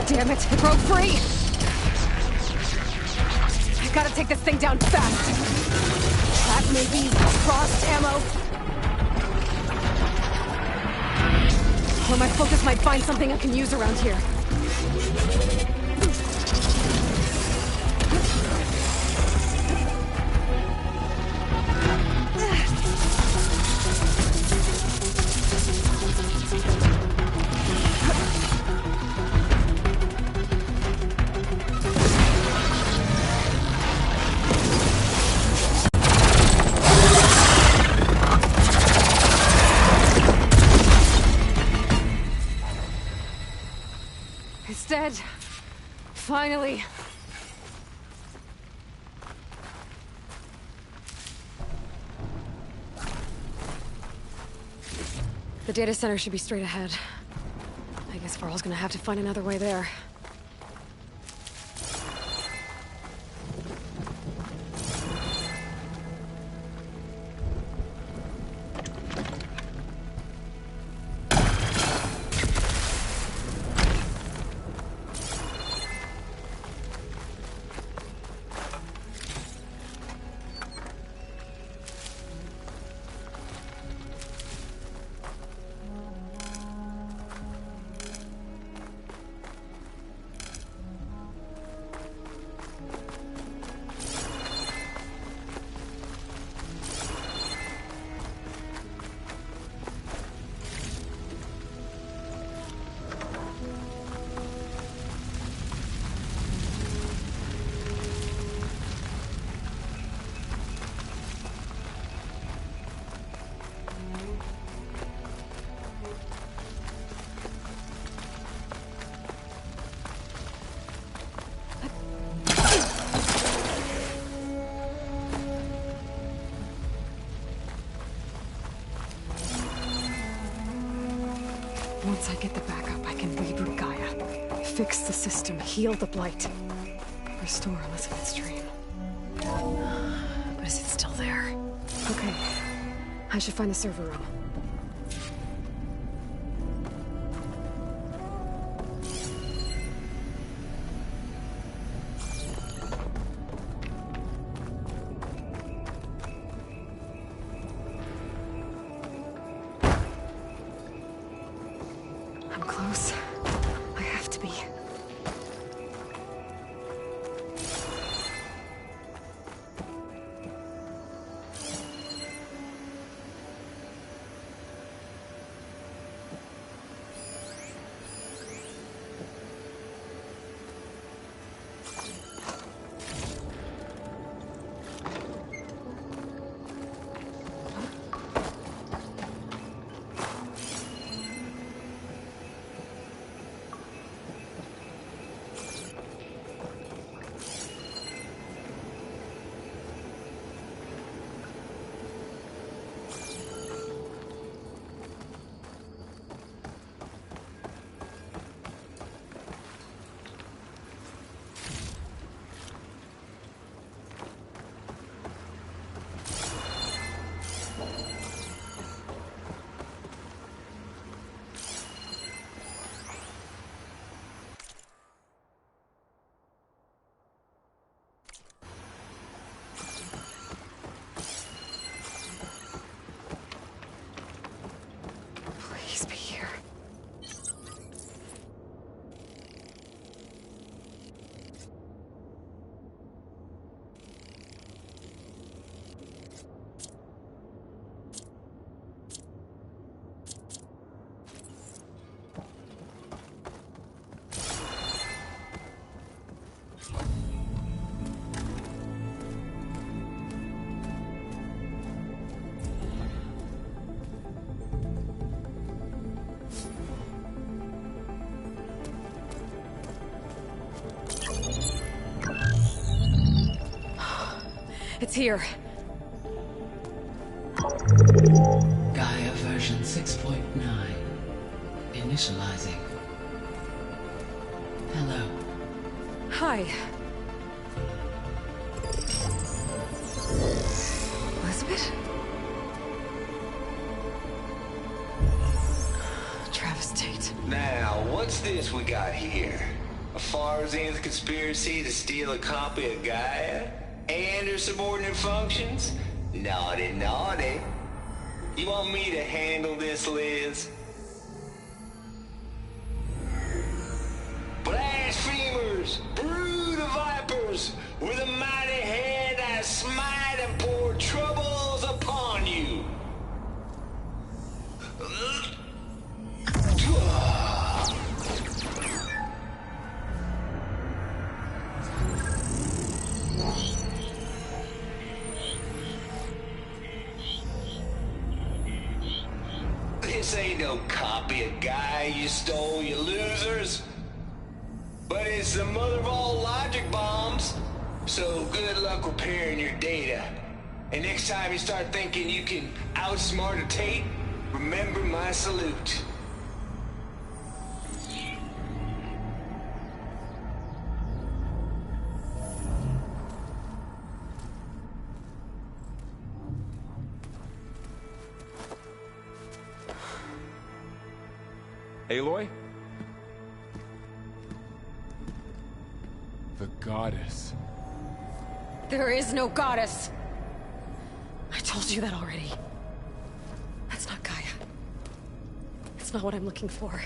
Damn it, it broke free! I gotta take this thing down fast! That may be frost ammo. Or my focus might find something I can use around here. It's dead. Finally. The data center should be straight ahead. I guess Varl's gonna have to find another way there. up, I can reboot Gaia. Fix the system, heal the Blight. Restore Elizabeth's dream. But is it still there? Okay. I should find the server room. I'm close. I have to be. Please be here. It's here. Gaia version 6.9. Initializing. Hello. Hi. Elizabeth? Travis Tate. Now, what's this we got here? A Farzan's conspiracy to steal a copy of Gaia? And her subordinate functions? Naughty, naughty. You want me to handle this, Liz? Blasphemers! Brood of vipers! With a mighty hand I smite and pour troubles upon you! This ain't no copy of Gaia you stole, you losers. But it's the mother of all logic bombs. So good luck repairing your data. And next time you start thinking you can outsmart a Tate, remember my salute. Aloy? The goddess. There is no goddess. I told you that already. That's not Gaia. It's not what I'm looking for.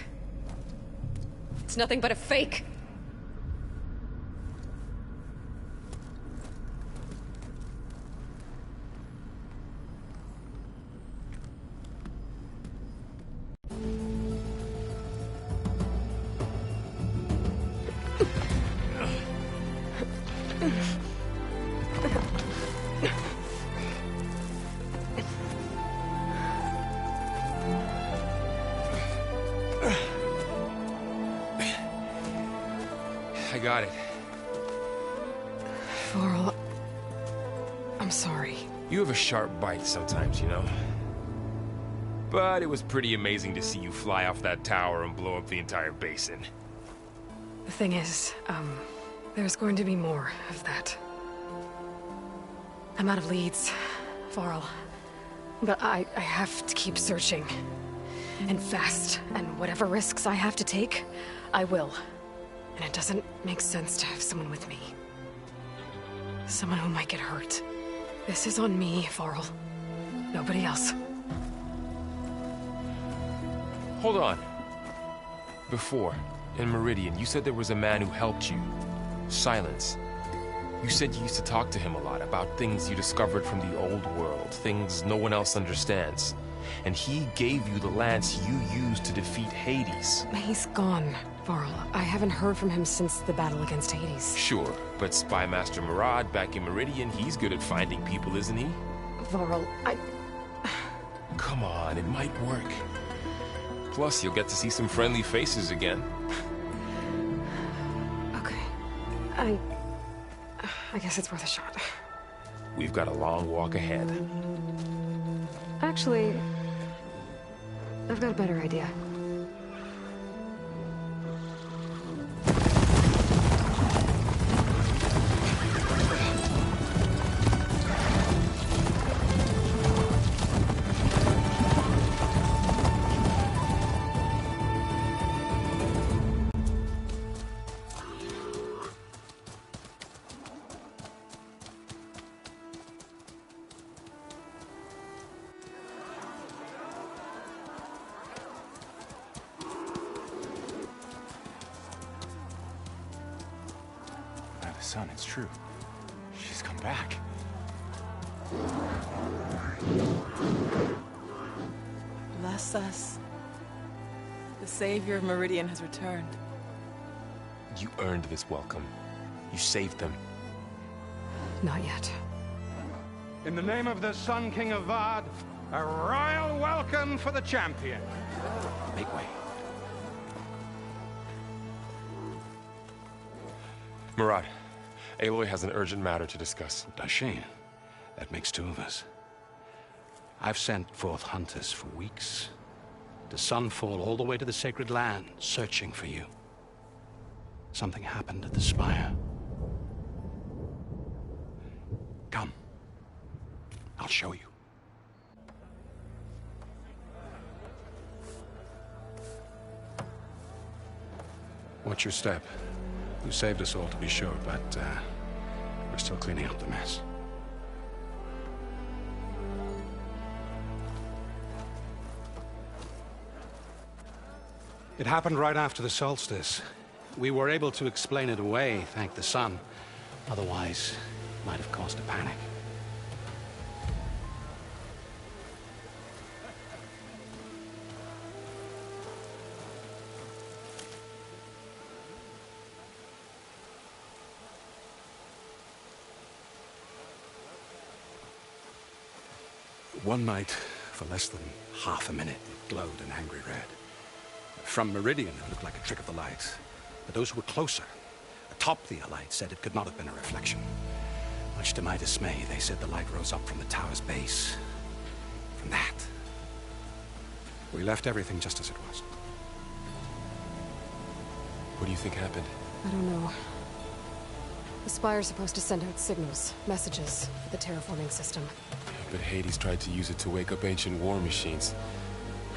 It's nothing but a fake. I got it. Varl, I'm sorry. You have a sharp bite sometimes, you know? But it was pretty amazing to see you fly off that tower and blow up the entire basin. The thing is, there's going to be more of that. I'm out of leads, Varl. But I have to keep searching. And fast. And whatever risks I have to take, I will. And it doesn't make sense to have someone with me. Someone who might get hurt. This is on me, Varl. Nobody else. Hold on. Before, in Meridian, you said there was a man who helped you. Silence. You said you used to talk to him a lot about things you discovered from the old world, things no one else understands. And he gave you the lance you used to defeat Hades. He's gone, Varl. I haven't heard from him since the battle against Hades. Sure, but Spy Master Murad back in Meridian, he's good at finding people, isn't he? Varl, Come on, it might work. Plus, you'll get to see some friendly faces again. Okay. I guess it's worth a shot. We've got a long walk ahead. Actually, I've got a better idea. Son, it's true. She's come back. Bless us. The Savior of Meridian has returned. You earned this welcome. You saved them. Not yet. In the name of the Sun King of Vard, a royal welcome for the champion. Make way. Murad, Aloy has an urgent matter to discuss. Dashane, that makes two of us. I've sent forth hunters for weeks, to sunfall all the way to the sacred land, searching for you. Something happened at the spire. Come. I'll show you. Watch your step. You saved us all, to be sure, but we're still cleaning up the mess. It happened right after the solstice. We were able to explain it away, thank the sun. Otherwise, it might have caused a panic. One night, for less than half a minute, it glowed an angry red. From Meridian, it looked like a trick of the light. But those who were closer, atop the light, said it could not have been a reflection. Much to my dismay, they said the light rose up from the tower's base. From that, we left everything just as it was. What do you think happened? I don't know. The Spire's supposed to send out signals, messages, for the terraforming system. But Hades tried to use it to wake up ancient war machines.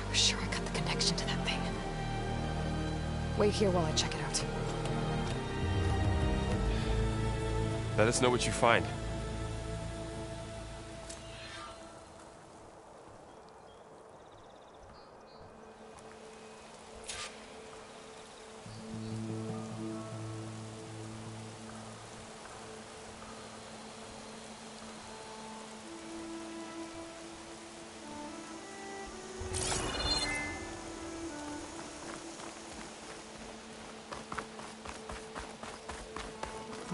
I was sure I cut the connection to that thing. Wait here while I check it out. Let us know what you find.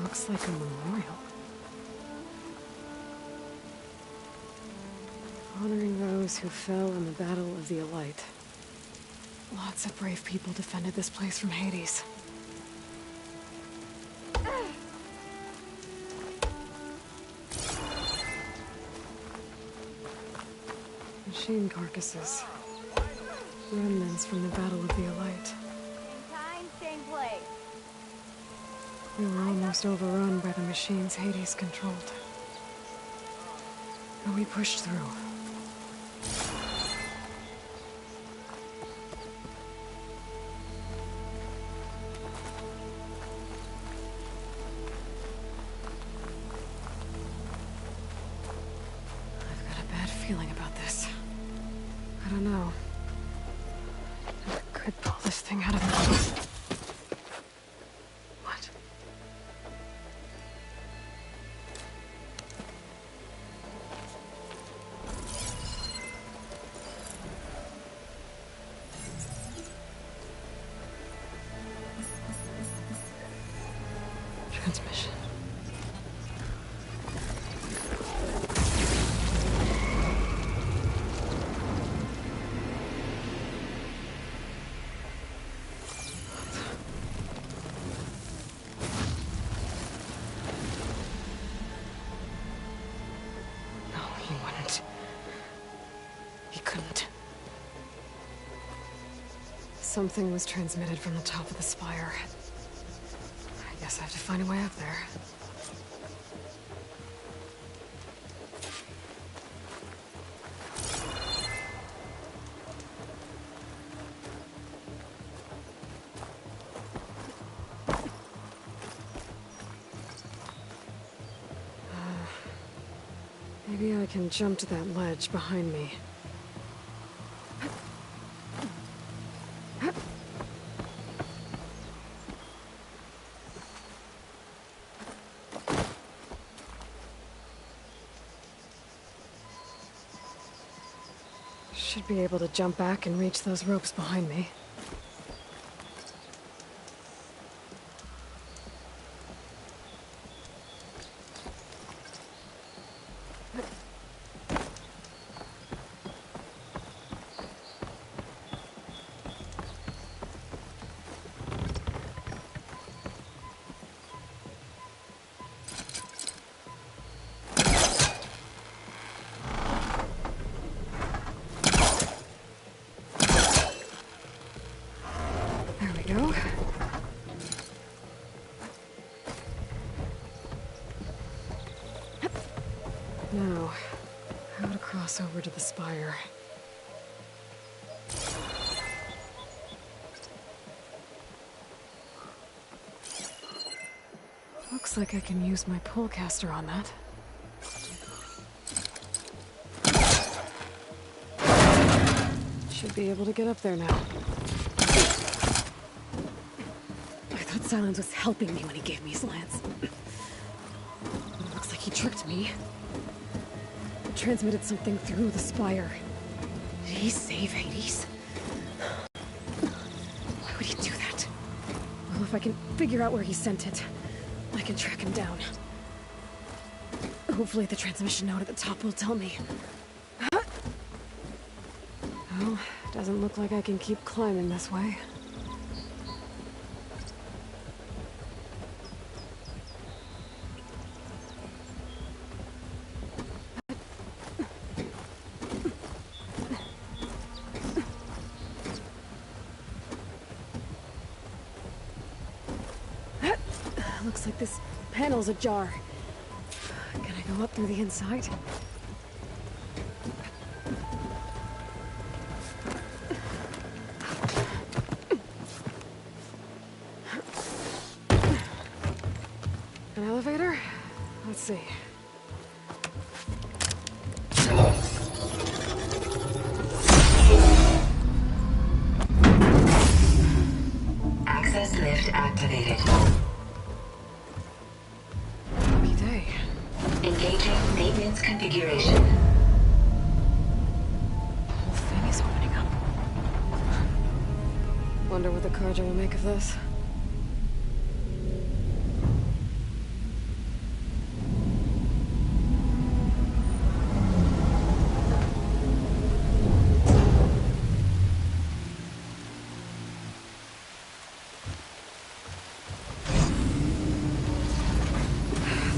Looks like a memorial. Honoring those who fell in the Battle of the Elite. Lots of brave people defended this place from Hades. Machine carcasses. Remnants from the Battle of the Elite. Same time, same place. We were almost overrun by the machines Hades controlled. But we pushed through. I've got a bad feeling about this. I don't know. Never could pull this thing out of me. What? Transmission. No, he wouldn't. He couldn't. Something was transmitted from the top of the spire. I guess I have to find a way up there. Maybe I can jump to that ledge behind me. Should be able to jump back and reach those ropes behind me. There we go. Now, how to cross over to the spire. Looks like I can use my pullcaster on that. Should be able to get up there now. I thought Silence was helping me when he gave me his lance. Looks like he tricked me. Transmitted something through the spire. Did he save Hades? Why would he do that? Well, if I can figure out where he sent it, I can track him down. Hopefully the transmission node at the top will tell me. Well, doesn't look like I can keep climbing this way. Looks like this panel's ajar. Can I go up through the inside? An elevator? Let's see. Access lift activated. Happy day. Engaging maintenance configuration. The whole thing is opening up. Wonder what the Carja will make of this.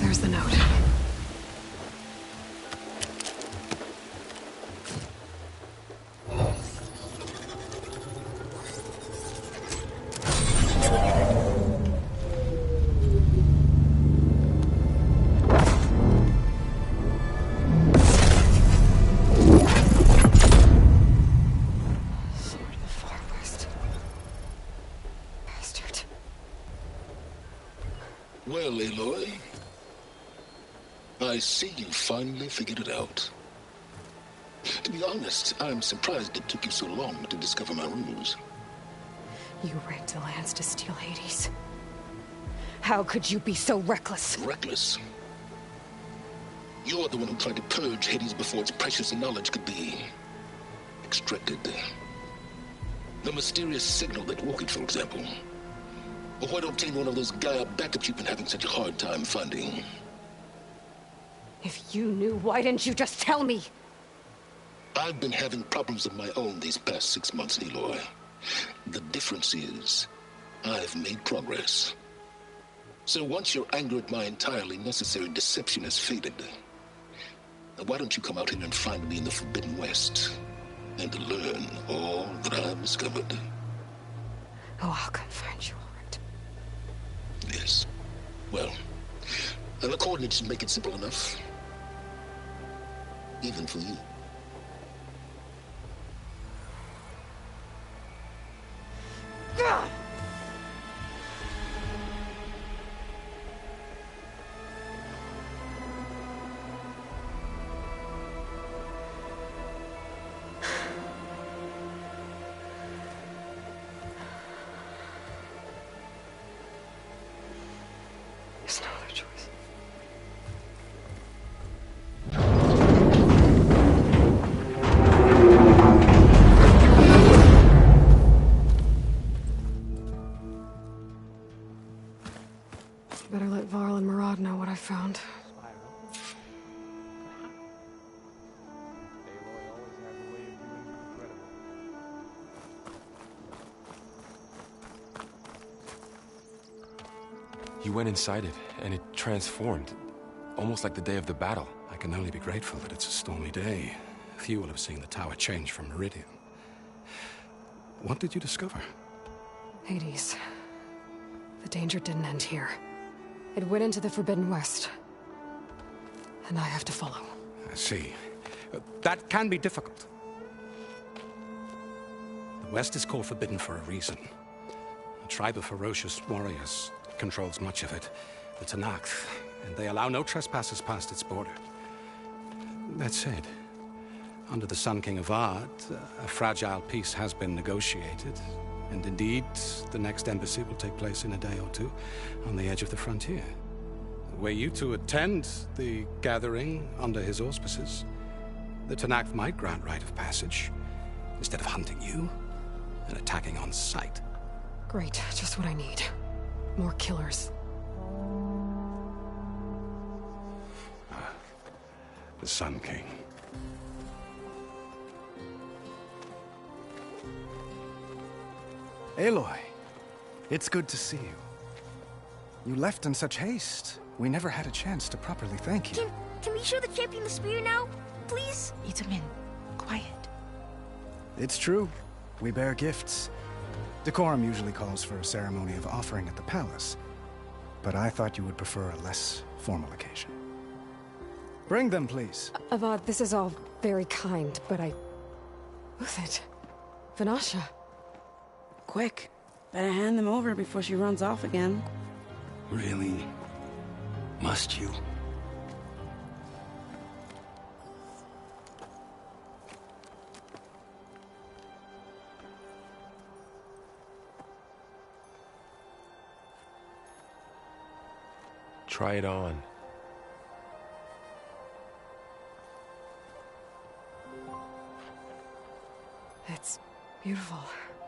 There's the note. Well, Aloy, I see you finally figured it out. To be honest, I'm surprised it took you so long to discover my ruse. You rigged the lands to steal Hades. How could you be so reckless? Reckless? You're the one who tried to purge Hades before its precious knowledge could be extracted. The mysterious signal that woke it, for example. Or why not obtain one of those Gaia backups you've been having such a hard time finding? If you knew, why didn't you just tell me? I've been having problems of my own these past 6 months, Aloy. The difference is, I've made progress. So once your anger at my entirely necessary deception has faded, why don't you come out here and find me in the Forbidden West and learn all that I've discovered? Oh, I'll come find you, all right. Yes. Well, the coordinates should make it simple enough. Even for you. There's no other choice. Better let Varl and Murad know what I found. You went inside it, and it transformed. Almost like the day of the battle. I can only be grateful that it's a stormy day. Few will have seen the tower change from Meridian. What did you discover? Hades. The danger didn't end here. It went into the Forbidden West. And I have to follow. I see. That can be difficult. The West is called Forbidden for a reason. A tribe of ferocious warriors controls much of it, the Tenakth, and they allow no trespassers past its border. That said, under the Sun King of Ard, a fragile peace has been negotiated, and indeed, the next embassy will take place in a day or two on the edge of the frontier. Were you to attend the gathering under his auspices, the Tenakth might grant right of passage, instead of hunting you and attacking on sight. Great, just what I need. More killers. The Sun King. Aloy, it's good to see you. You left in such haste. We never had a chance to properly thank you. Can we show the champion the spear now? Please? Itamin, quiet. It's true. We bear gifts. Decorum usually calls for a ceremony of offering at the palace, but I thought you would prefer a less formal occasion. Bring them, please. Avad, this is all very kind, but Who's it? Vanasha. Quick. Better hand them over before she runs off again. Really? Must you? Try it on. It's beautiful.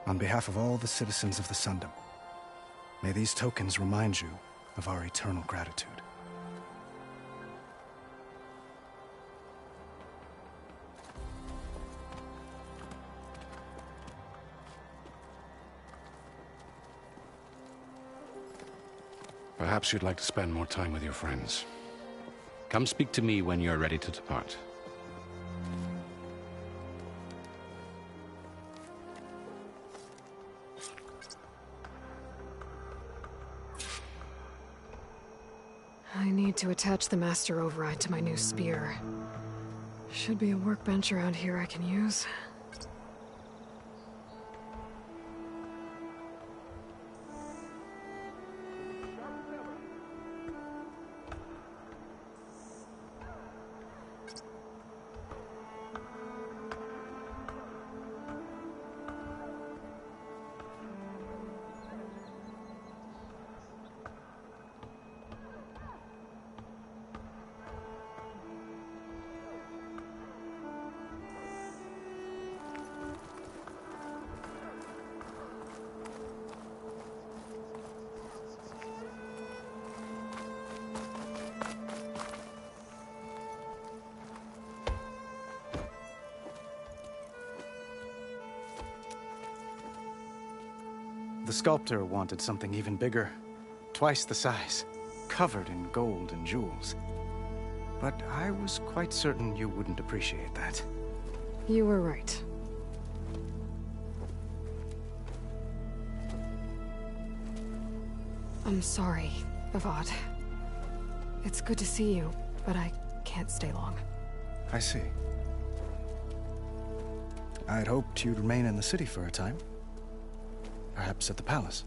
On behalf of all the citizens of the Sundom, may these tokens remind you of our eternal gratitude. Perhaps you'd like to spend more time with your friends. Come speak to me when you're ready to depart. I need to attach the Master Override to my new spear. Should be a workbench around here I can use. the sculptor wanted something even bigger, twice the size, covered in gold and jewels. But I was quite certain you wouldn't appreciate that. You were right. I'm sorry, Avad. It's good to see you, but I can't stay long. I see. I'd hoped you'd remain in the city for a time. Perhaps at the palace.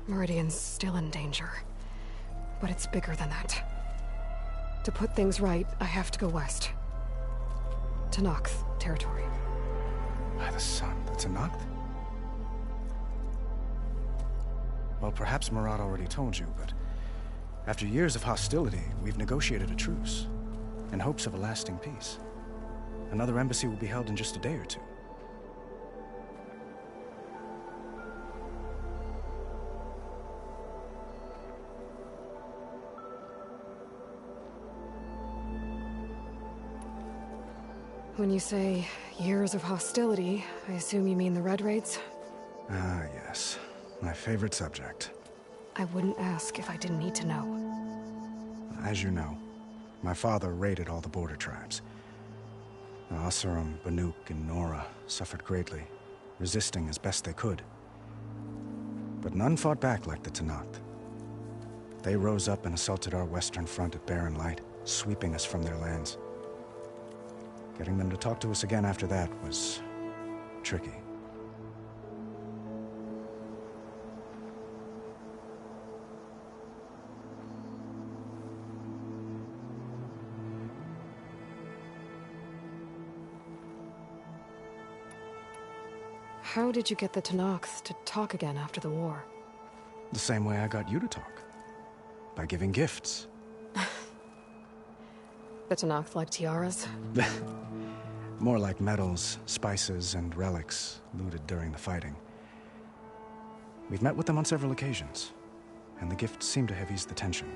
Meridian's still in danger. But it's bigger than that. To put things right, I have to go west. To Nox territory. By the sun, the Tenakth? Well, perhaps Murad already told you, but after years of hostility, we've negotiated a truce, in hopes of a lasting peace. Another embassy will be held in just a day or two. When you say years of hostility, I assume you mean the Red Raids? Ah, yes. My favorite subject. I wouldn't ask if I didn't need to know. As you know, my father raided all the border tribes. The Asurum, Banuk, and Nora suffered greatly, resisting as best they could. But none fought back like the Tenakth. They rose up and assaulted our western front at Barren Light, sweeping us from their lands. Getting them to talk to us again after that was tricky. How did you get the Tenakth to talk again after the war? The same way I got you to talk. By giving gifts. The Tenakth like tiaras? More like medals, spices, and relics looted during the fighting. We've met with them on several occasions, and the gifts seem to have eased the tension.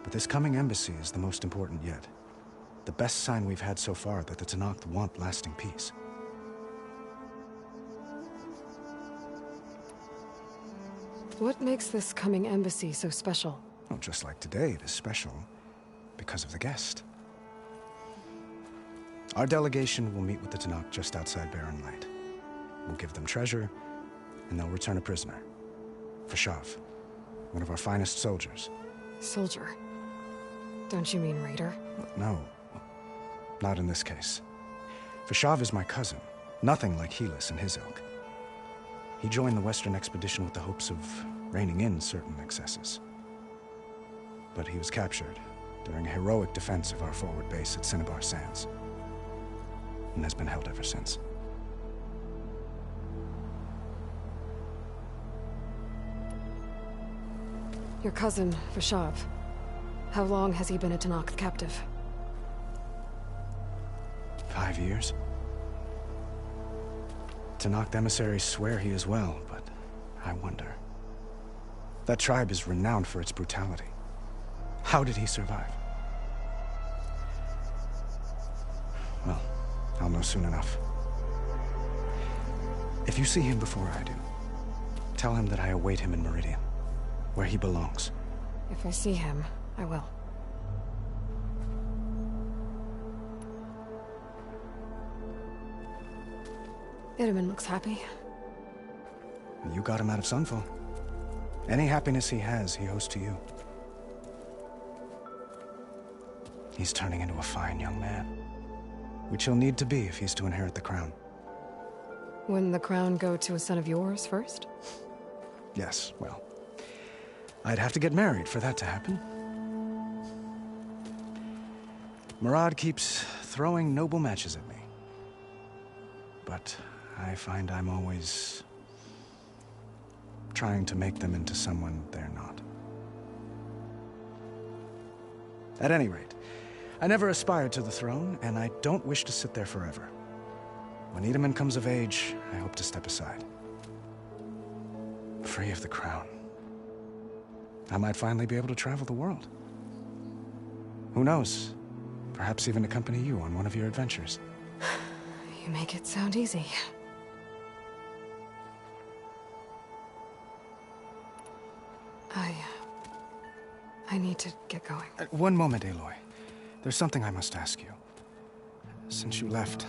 But this coming embassy is the most important yet. The best sign we've had so far that the Tenakth want lasting peace. What makes this coming embassy so special? Well, just like today, it is special because of the guest. Our delegation will meet with the Tenakth just outside Barren Light. We'll give them treasure, and they'll return a prisoner. Fashav, one of our finest soldiers. Soldier? Don't you mean raider? No, not in this case. Fashav is my cousin, nothing like Helis and his ilk. He joined the Western expedition with the hopes of reining in certain excesses. But he was captured during a heroic defense of our forward base at Cinnabar Sands, and has been held ever since. Your cousin, Fashav. How long has he been a Tenakth captive? 5 years. Tenakth emissaries swear he is well, but I wonder. That tribe is renowned for its brutality. How did he survive? Well, I'll know soon enough. If you see him before I do, tell him that I await him in Meridian, where he belongs. If I see him, I will. Itaman looks happy. You got him out of Sunfall. Any happiness he has, he owes to you. He's turning into a fine young man, which he'll need to be if he's to inherit the crown. Wouldn't the crown go to a son of yours first? Yes, well, I'd have to get married for that to happen. Murad keeps throwing noble matches at me. But I find I'm always trying to make them into someone they're not. At any rate, I never aspired to the throne, and I don't wish to sit there forever. When Itaman comes of age, I hope to step aside. Free of the crown. I might finally be able to travel the world. Who knows? Perhaps even accompany you on one of your adventures. You make it sound easy. I need to get going. One moment, Aloy. There's something I must ask you. Since you left,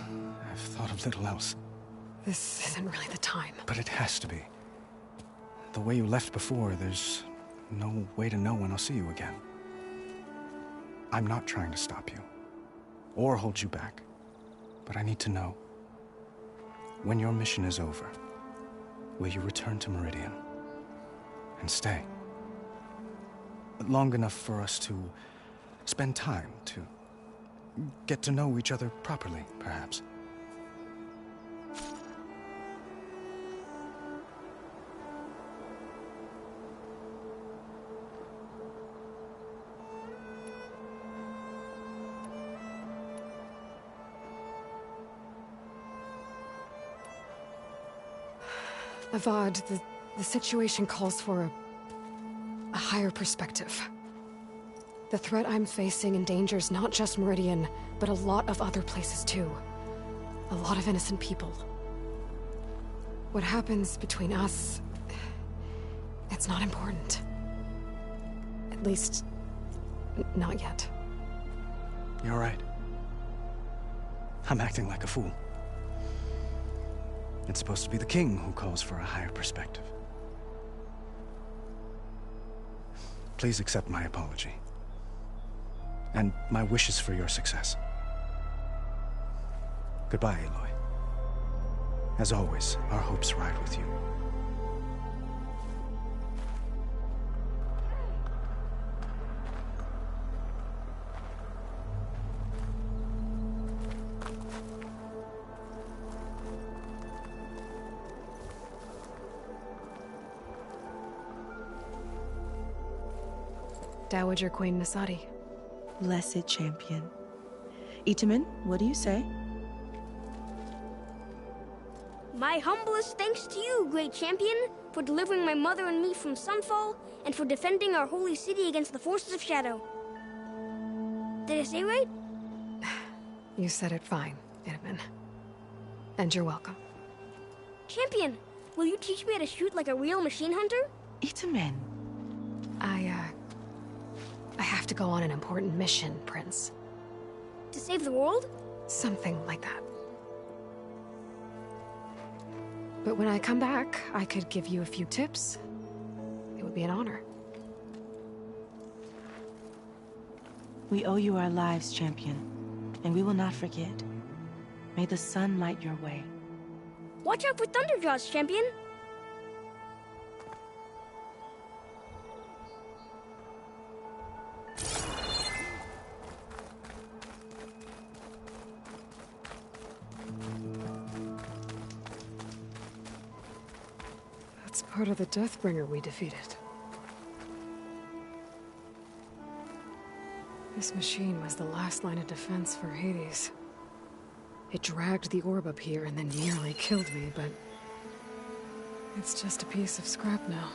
I've thought of little else. This isn't really the time. But it has to be. The way you left before, there's no way to know when I'll see you again. I'm not trying to stop you, or hold you back. But I need to know, when your mission is over, will you return to Meridian and stay? Long enough for us to spend time, to get to know each other properly, perhaps. Avad, the situation calls for a higher perspective. The threat I'm facing endangers not just Meridian, but a lot of other places too. A lot of innocent people. What happens between us, it's not important. At least, not yet. You're right. I'm acting like a fool. It's supposed to be the king who calls for a higher perspective. Please accept my apology. And my wishes for your success. Goodbye, Aloy. As always, our hopes ride with you. Dowager Queen Nasadi. Blessed champion. Itamen, what do you say? My humblest thanks to you, great champion, for delivering my mother and me from Sunfall, and for defending our holy city against the forces of Shadow. Did I say right? You said it fine, Itamen. And you're welcome. Champion, will you teach me how to shoot like a real machine hunter? Itamen. I have to go on an important mission, Prince. To save the world? Something like that. But when I come back, I could give you a few tips. It would be an honor. We owe you our lives, champion, and we will not forget. May the sun light your way. Watch out for Thunderjaws, champion! That's part of the Deathbringer we defeated. This machine was the last line of defense for Hades. It dragged the orb up here and then nearly killed me, but it's just a piece of scrap now.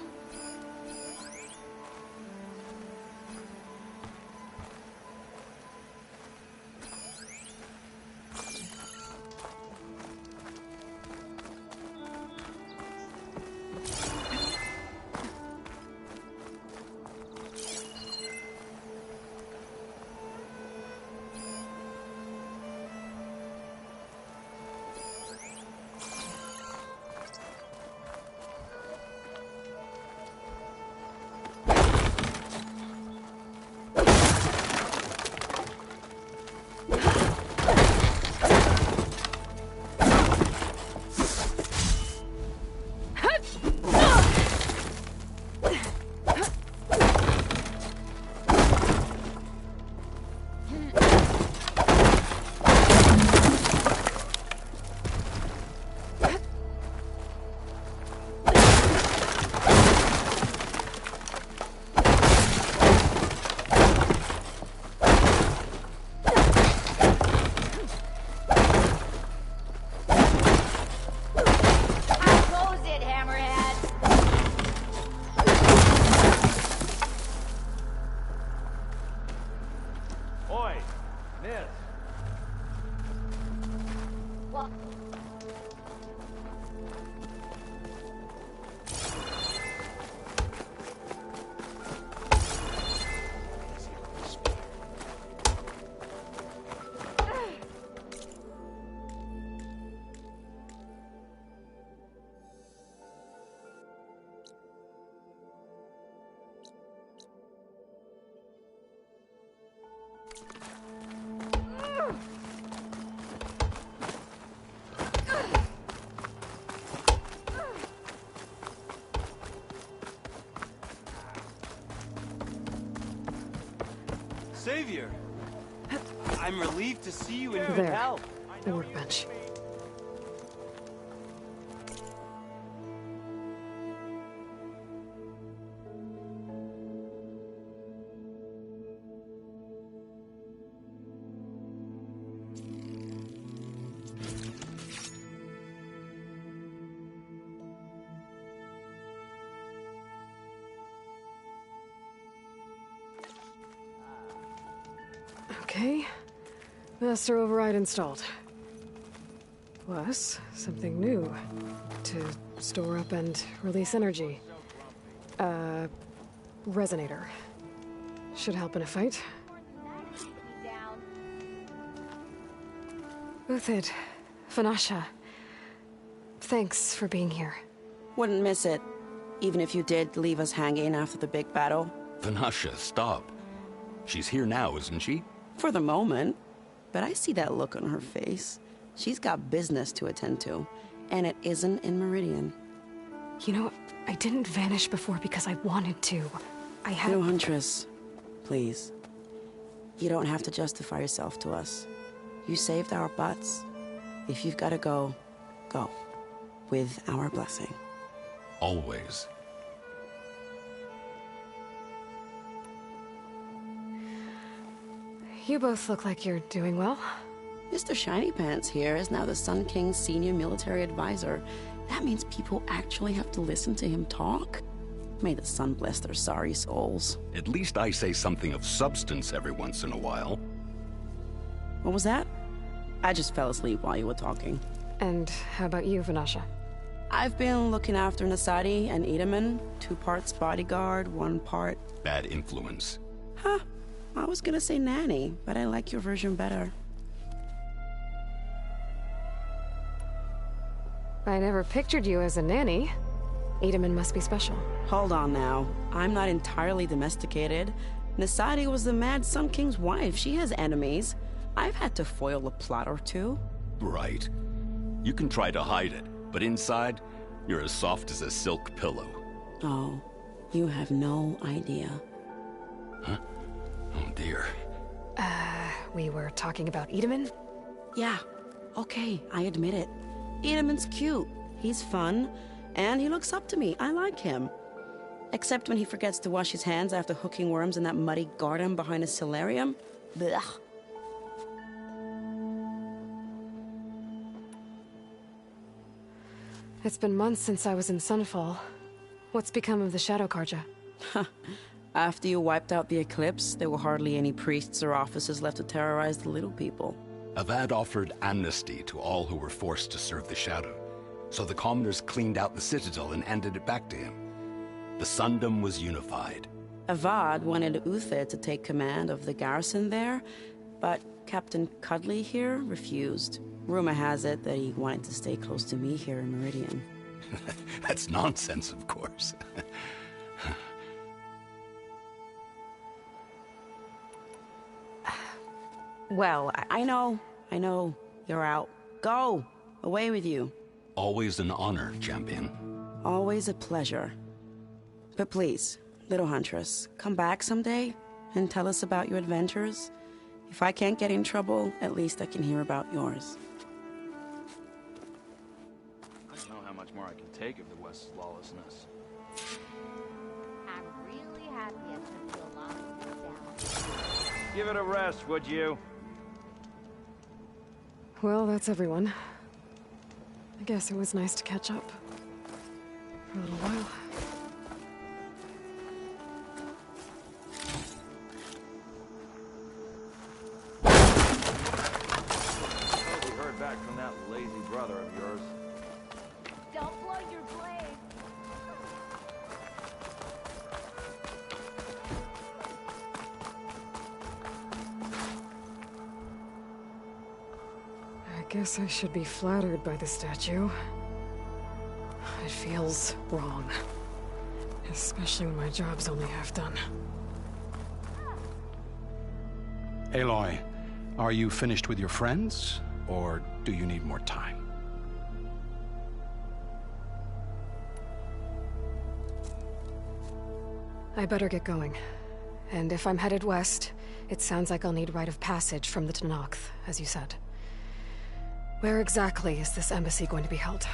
Savior. I'm relieved to see you in good There. health. The workbench. Okay. Master override installed. Plus, something new. To store up and release energy. Resonator. Should help in a fight. Uthid. Vanasha. Thanks for being here. Wouldn't miss it. Even if you did leave us hanging after the big battle. Vanasha, stop. She's here now, isn't she? For the moment. But I see that look on her face. She's got business to attend to. And it isn't in Meridian. You know, I didn't vanish before because I wanted to. I had... No, Huntress. Please. You don't have to justify yourself to us. You saved our butts. If you've got to go, go. With our blessing. Always. You both look like you're doing well. Mr. Shiny Pants here is now the Sun King's senior military advisor. That means people actually have to listen to him talk? May the sun bless their sorry souls. At least I say something of substance every once in a while. What was that? I just fell asleep while you were talking. And how about you, Vanasha? I've been looking after Nasadi and Edaman. 2 parts bodyguard, 1 part... Bad influence. Huh. I was gonna say nanny, but I like your version better. I never pictured you as a nanny. Edaman must be special. Hold on now. I'm not entirely domesticated. Nasadi was the Mad Sun King's wife. She has enemies. I've had to foil a plot or 2. Right. You can try to hide it, but inside, you're as soft as a silk pillow. Oh, you have no idea. Huh? Oh dear. We were talking about Edaman? Yeah. Okay, I admit it. Edaman's cute. He's fun. And he looks up to me. I like him. Except when he forgets to wash his hands after hooking worms in that muddy garden behind a solarium. Blech. It's been months since I was in Sunfall. What's become of the Shadow Karja? After you wiped out the eclipse, there were hardly any priests or officers left to terrorize the little people. Avad offered amnesty to all who were forced to serve the Shadow, so the commoners cleaned out the citadel and handed it back to him. The Sundom was unified. Avad wanted Uthid to take command of the garrison there, but Captain Cudley here refused. Rumor has it that he wanted to stay close to me here in Meridian. That's nonsense, of course. Well, I know. You're out. Go! Away with you. Always an honor, champion. Always a pleasure. But please, little Huntress, come back someday and tell us about your adventures. If I can't get in trouble, at least I can hear about yours. I don't know how much more I can take of the West's lawlessness. I'm really happy I took you along with down. Give it a rest, would you? Well, that's everyone. I guess it was nice to catch up. For a little while. We heard back from that lazy brother of yours. Don't blow your blade. I guess I should be flattered by the statue. It feels wrong. Especially when my job's only half done. Aloy, are you finished with your friends, or do you need more time? I better get going. And if I'm headed west, it sounds like I'll need rite of passage from the Tenakth, as you said. Where exactly is this embassy going to be held?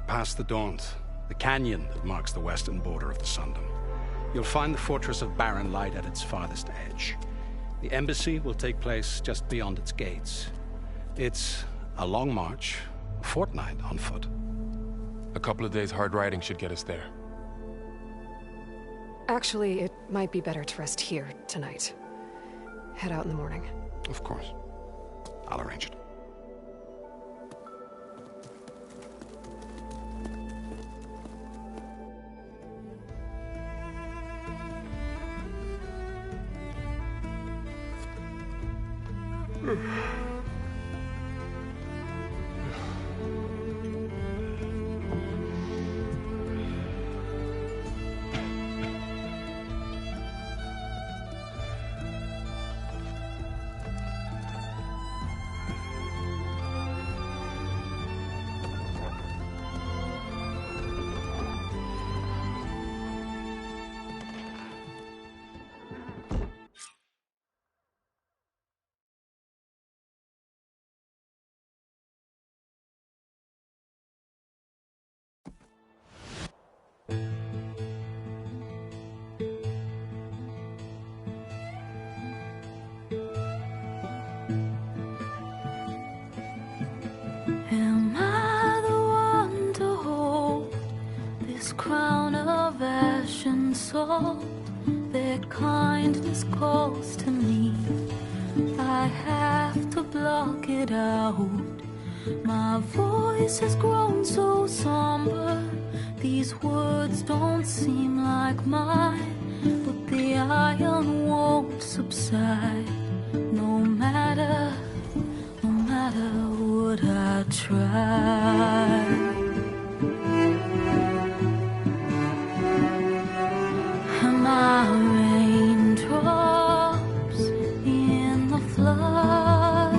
Past the Daunt, the canyon that marks the western border of the Sundom. You'll find the fortress of Barren Light at its farthest edge. The embassy will take place just beyond its gates. It's a long march, a fortnight on foot. A couple of days hard riding should get us there. Actually, it might be better to rest here tonight. Head out in the morning. Of course. I'll arrange it. Am I the one to hold this crown of ash and salt? Their kindness calls to me. I have to block it out. My voice has grown so somber. These words don't seem like mine, but the iron won't subside. No matter what I try. Am I raindrops in the flood?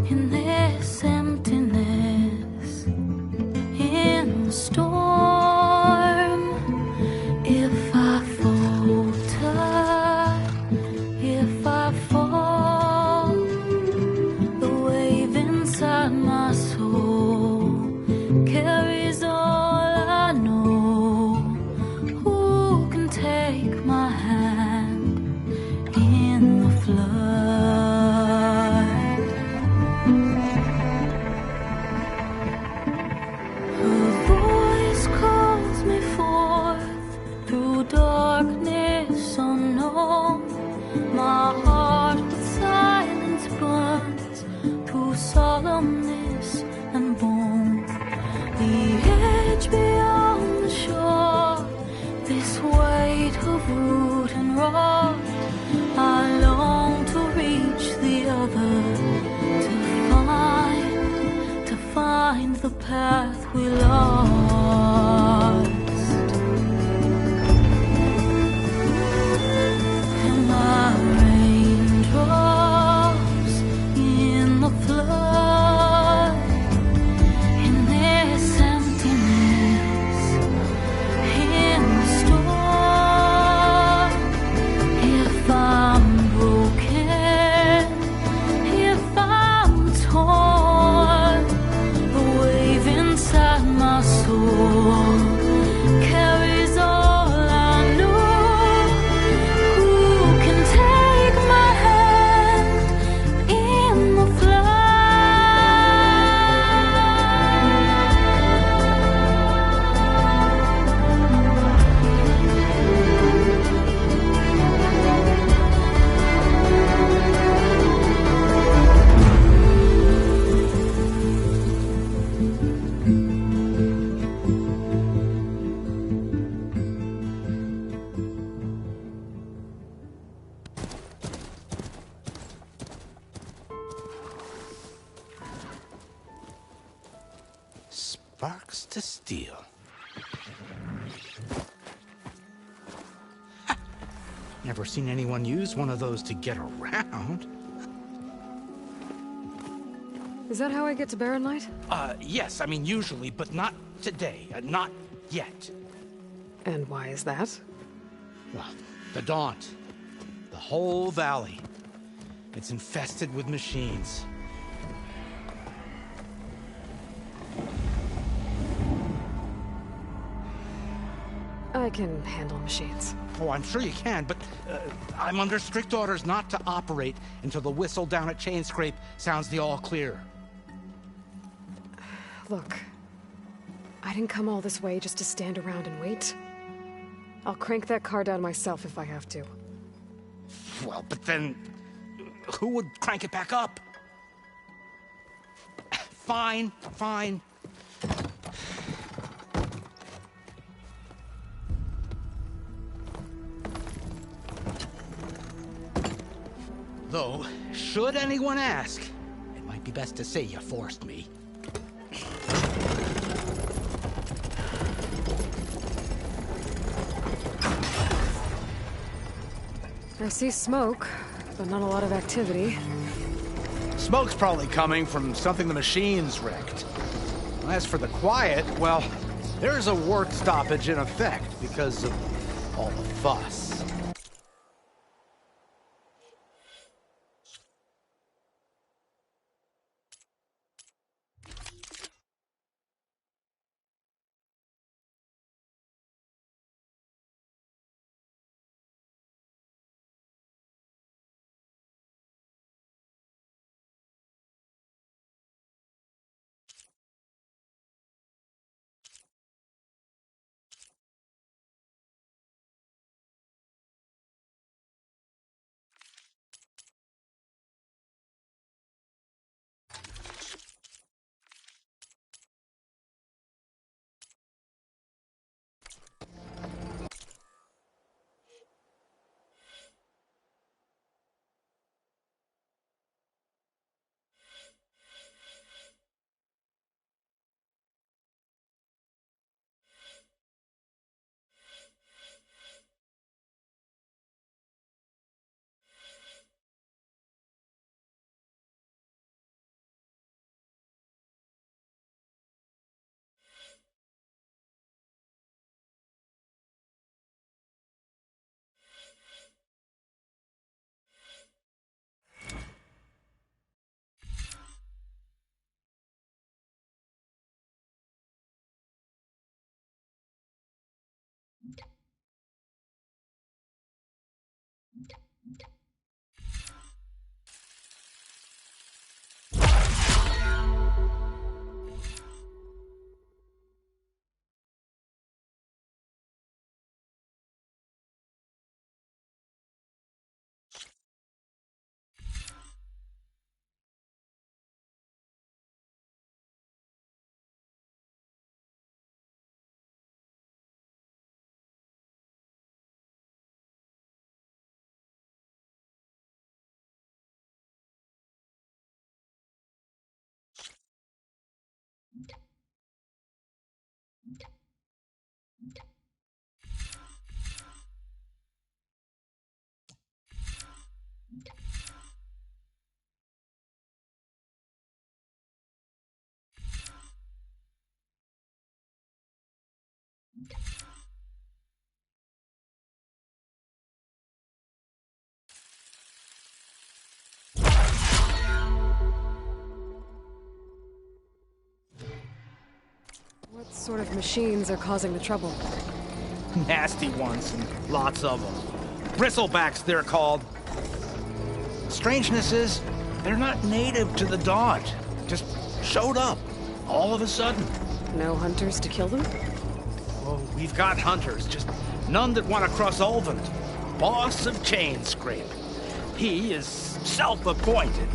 In this emptiness, in the storm. If I falter, if I fall, the wave inside my soul carries all I know. Who can take my hand in the flood? Her voice calls me forth through darkness unknown. My heart with silence burns through solemnness and bone. The edge beyond the shore, this weight of root and rot. I long to reach the other, to find the path we lost. Am I raindrops in the flood? In this emptiness, in the storm. If I'm broken, if I'm torn, the wave inside my soul carries all I know. Who can take my hand in the Sparks to steel. Never seen anyone use one of those to get around. Is that how I get to Barren Light? Yes, I mean usually, but not today. Not yet. And why is that? Well, The Daunt. The whole valley. It's infested with machines. I can handle machines. Oh, I'm sure you can, but I'm under strict orders not to operate until the whistle down at Chain Scrape sounds the all clear. Look, I didn't come all this way just to stand around and wait. I'll crank that car down myself if I have to. Well, but then who would crank it back up? Fine, fine. Though, should anyone ask, it might be best to say you forced me. I see smoke, but not a lot of activity. Smoke's probably coming from something the machines wrecked. As for the quiet, well, there's a work stoppage in effect because of all the fuss. What sort of machines are causing the trouble? Nasty ones, and lots of them. Bristlebacks, they're called. Strangeness is, they're not native to the Daunt. Just showed up, all of a sudden. No hunters to kill them? Oh, we've got hunters, just none that want to cross Ulvund. Boss of Chain Scrape. He is self-appointed.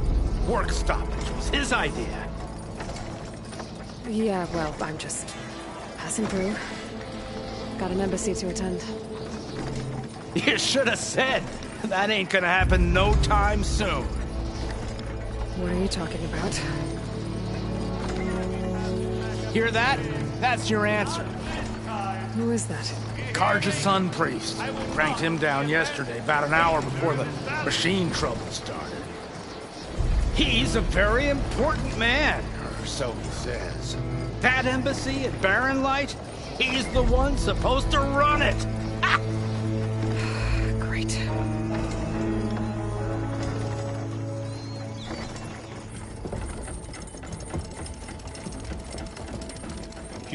Work stoppage was his idea. Yeah, well, I'm just passing through. Got an embassy to attend. You should have said. That ain't gonna happen no time soon. What are you talking about? Hear that? That's your answer. Who is that? Karja's son priest. Cranked him down yesterday, about an hour before the machine trouble started. He's a very important man, or so he says. That embassy at Barren Light, he's the one supposed to run it. Great.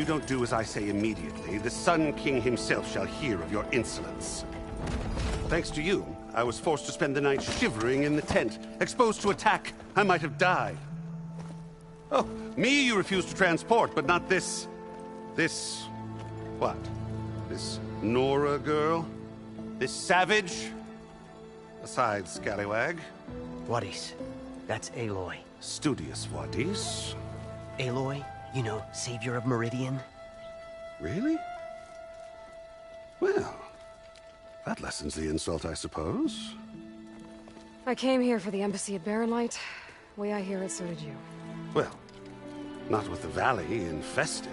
you don't do as I say immediately, the Sun King himself shall hear of your insolence. Thanks to you, I was forced to spend the night shivering in the tent. Exposed to attack, I might have died. Oh, me you refuse to transport, but not this... what? This Nora girl? This savage? Aside, scallywag. Wadis. That's Aloy. Studious Wadis. Aloy, you know, savior of Meridian. Really? Well, that lessens the insult, I suppose. I came here for the embassy at Barrenlight. Way I hear it, so did you. Well, not with the valley infested.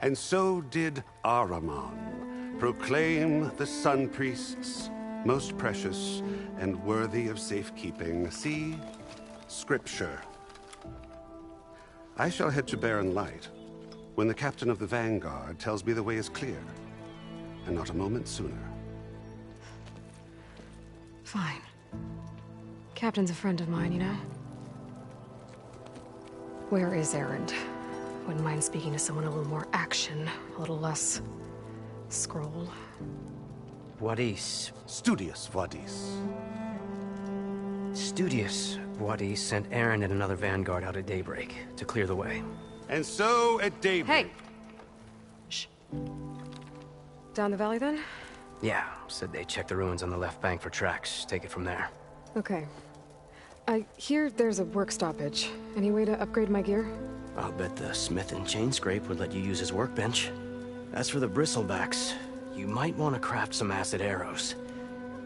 And so did Ahriman proclaim the Sun Priests most precious and worthy of safekeeping. See? Scripture. I shall head to Barren Light when the captain of the Vanguard tells me the way is clear, and not a moment sooner. Fine. Captain's a friend of mine, you know? Where is Erend? Wouldn't mind speaking to someone a little more action, a little less... scroll. Wadis. Studious Wadis. Studious Wadis sent Aaron and another Vanguard out at daybreak to clear the way. And so at daybreak... Hey! Shh. Down the valley, then? Yeah, said they checked the ruins on the left bank for tracks. Take it from there. Okay. I hear there's a work stoppage. Any way to upgrade my gear? I'll bet the smith in Chainscrape would let you use his workbench. As for the bristlebacks, you might want to craft some acid arrows.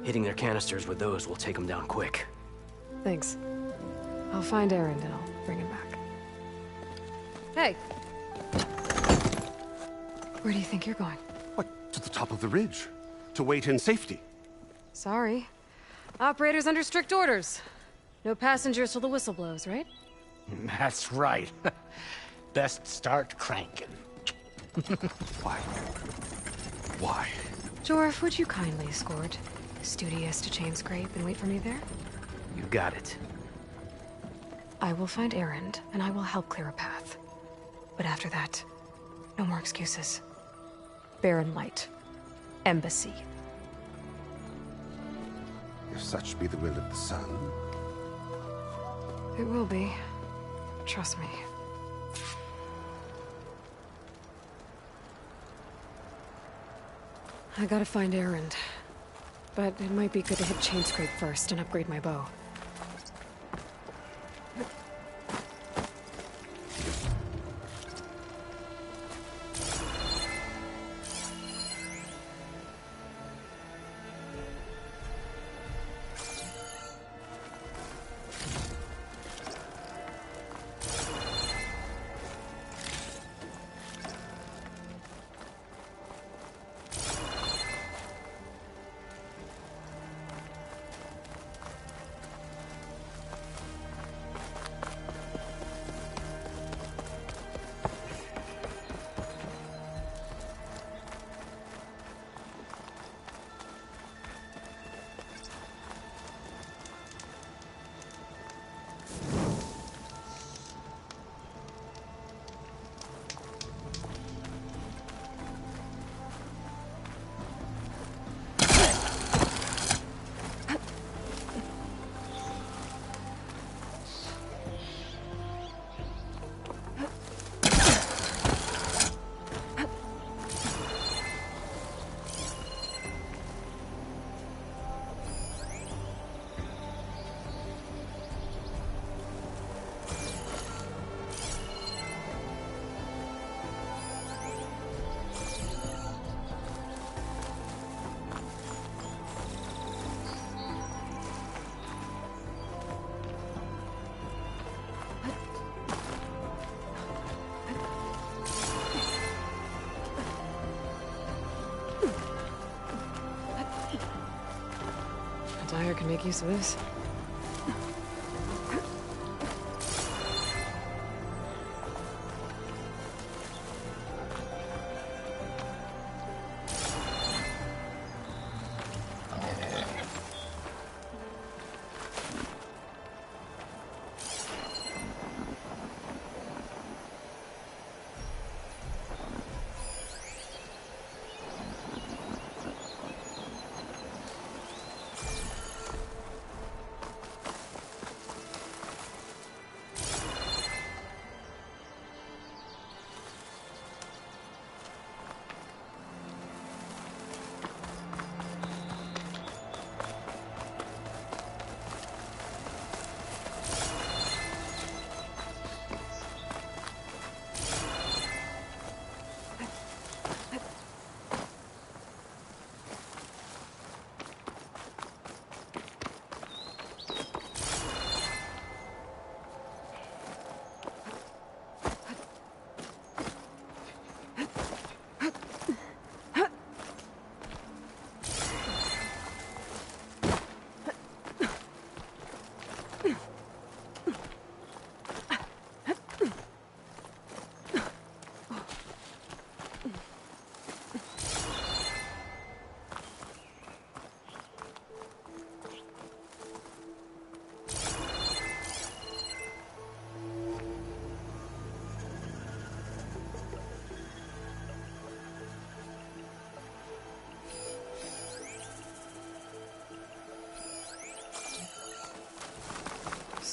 Hitting their canisters with those will take them down quick. Thanks. I'll find Erend and I'll bring him back. Hey! Where do you think you're going? What? To the top of the ridge. To wait in safety. Sorry. Operator's under strict orders. No passengers till the whistle blows, right? That's right. Best start cranking. Why? Why? Jorf, would you kindly escort Studious to Chainscrape and wait for me there? You got it. I will find Erend, and I will help clear a path. But after that, no more excuses. Barren Light. Embassy. If such be the will of the sun. It will be. Trust me. I gotta find Erend. But it might be good to hit Chainscrape first and upgrade my bow. Dyer can make use of this.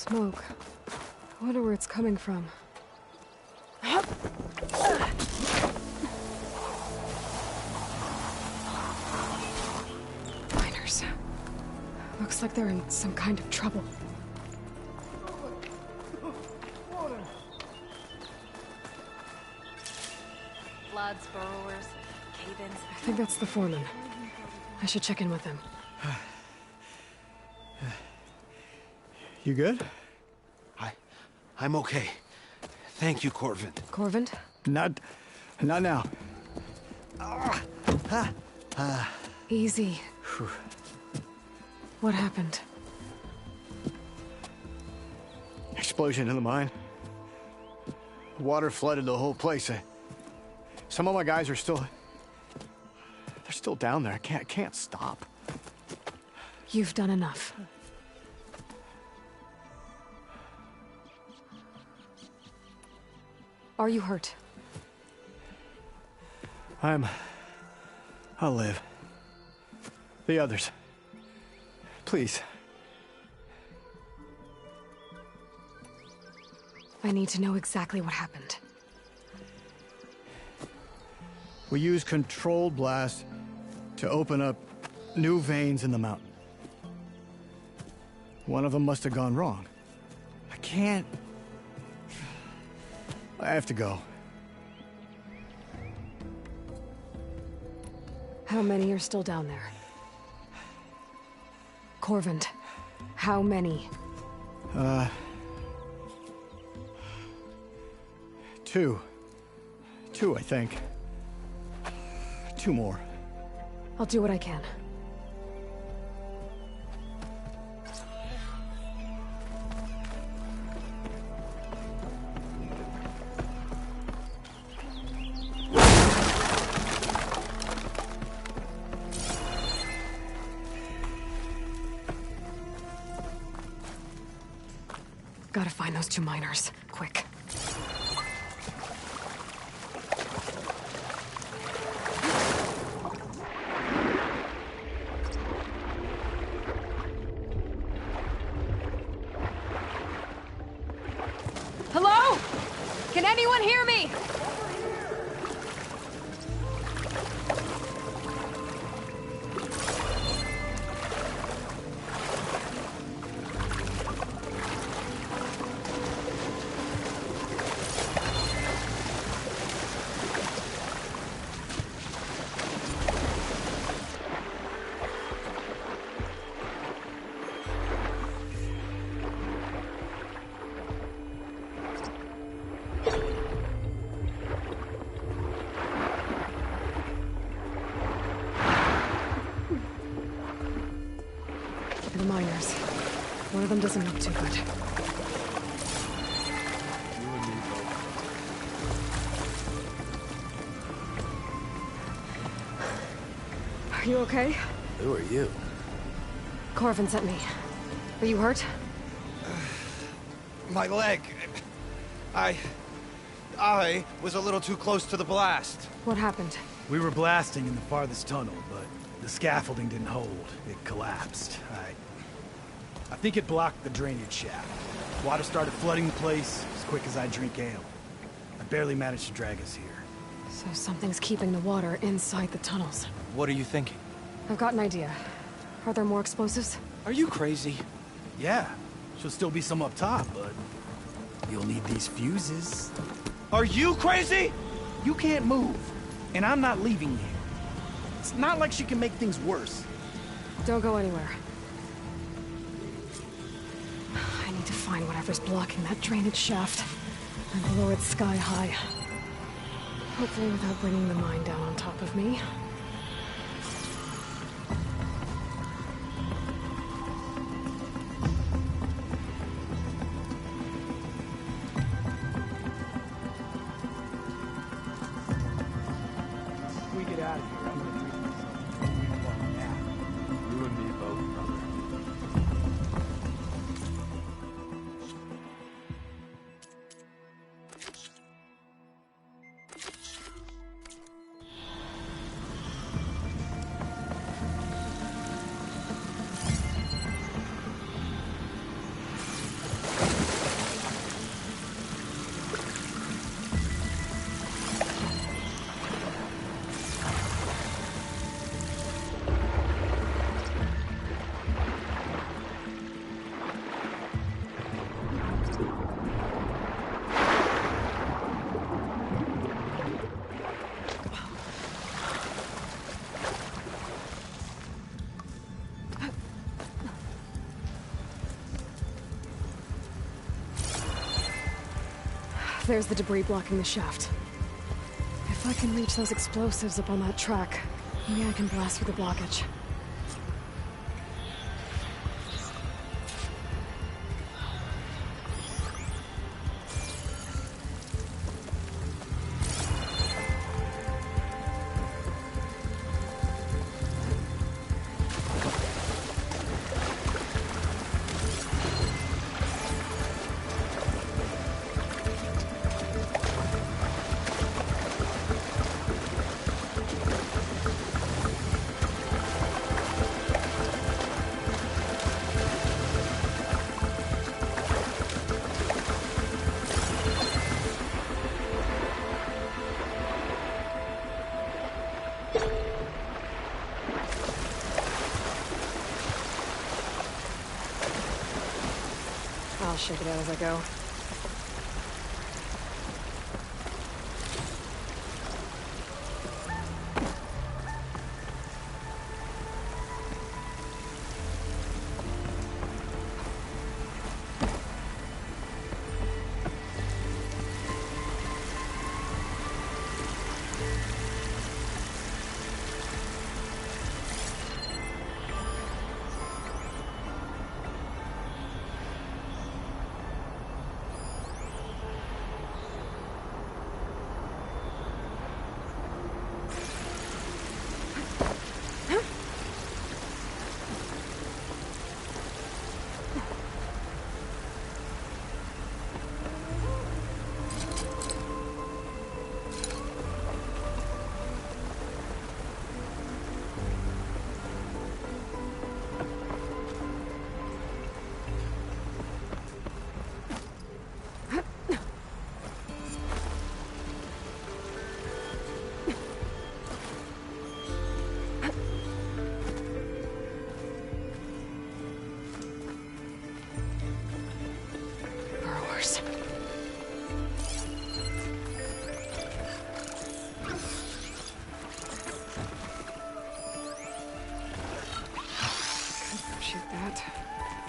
Smoke. I wonder where it's coming from. Miners. Looks like they're in some kind of trouble. Floods, burrowers, cave-ins. I think that's the foreman. I should check in with him. You good? I'm okay. Thank you, Corvin. Corvin? Not now. Easy. What happened? Explosion in the mine. Water flooded the whole place. Some of my guys are still... They're still down there. I can't stop. You've done enough. Are you hurt? I'll live. The others. Please. I need to know exactly what happened. We used controlled blast to open up new veins in the mountain. One of them must have gone wrong. I can't... I have to go. How many are still down there? Corvin, how many? Two, I think. 2 more. I'll do what I can. Gotta find those 2 miners, quick. Hello? Can anyone hear me? The miners. One of them doesn't look too good. Are you okay? Who are you? Corvin sent me. Are you hurt? My leg. I was a little too close to the blast. What happened? We were blasting in the farthest tunnel, but the scaffolding didn't hold. It collapsed. I think it blocked the drainage shaft. Water started flooding the place as quick as I drink ale. I barely managed to drag us here. So something's keeping the water inside the tunnels. What are you thinking? I've got an idea. Are there more explosives? Are you crazy? Yeah, should still be some up top, but you'll need these fuses. Are you crazy? You can't move, and I'm not leaving you. It's not like she can make things worse. Don't go anywhere. I need to find whatever's blocking that drainage shaft and blow it sky high. Hopefully without bringing the mine down on top of me. If we get out of here, I'm gonna drink myself. You and me both, brother. There's the debris blocking the shaft. If I can reach those explosives up on that track, maybe I can blast through the blockage. I'll shake it out as I go.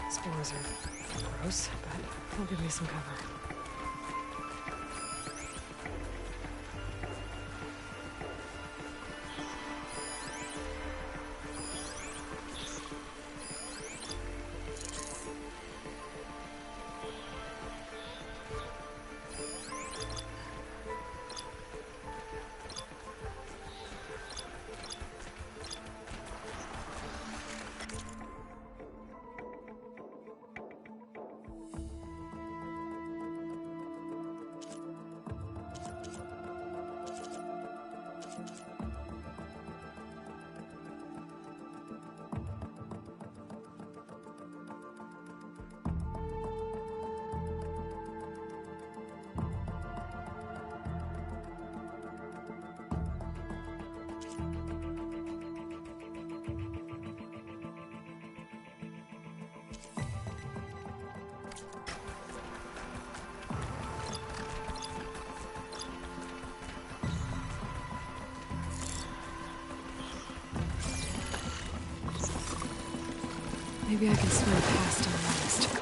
Spores are gross, but they'll give me some cover. Maybe I can swim past unnoticed.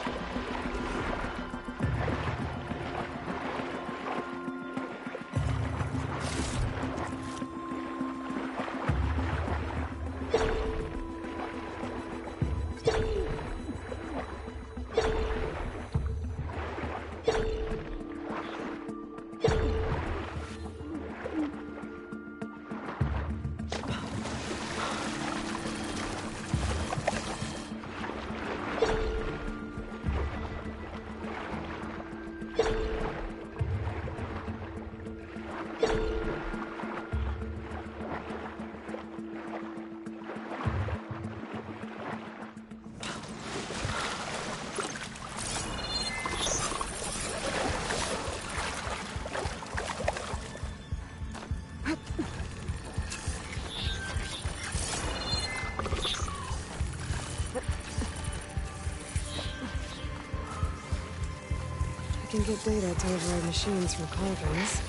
I can get data to override machines from cauldrons.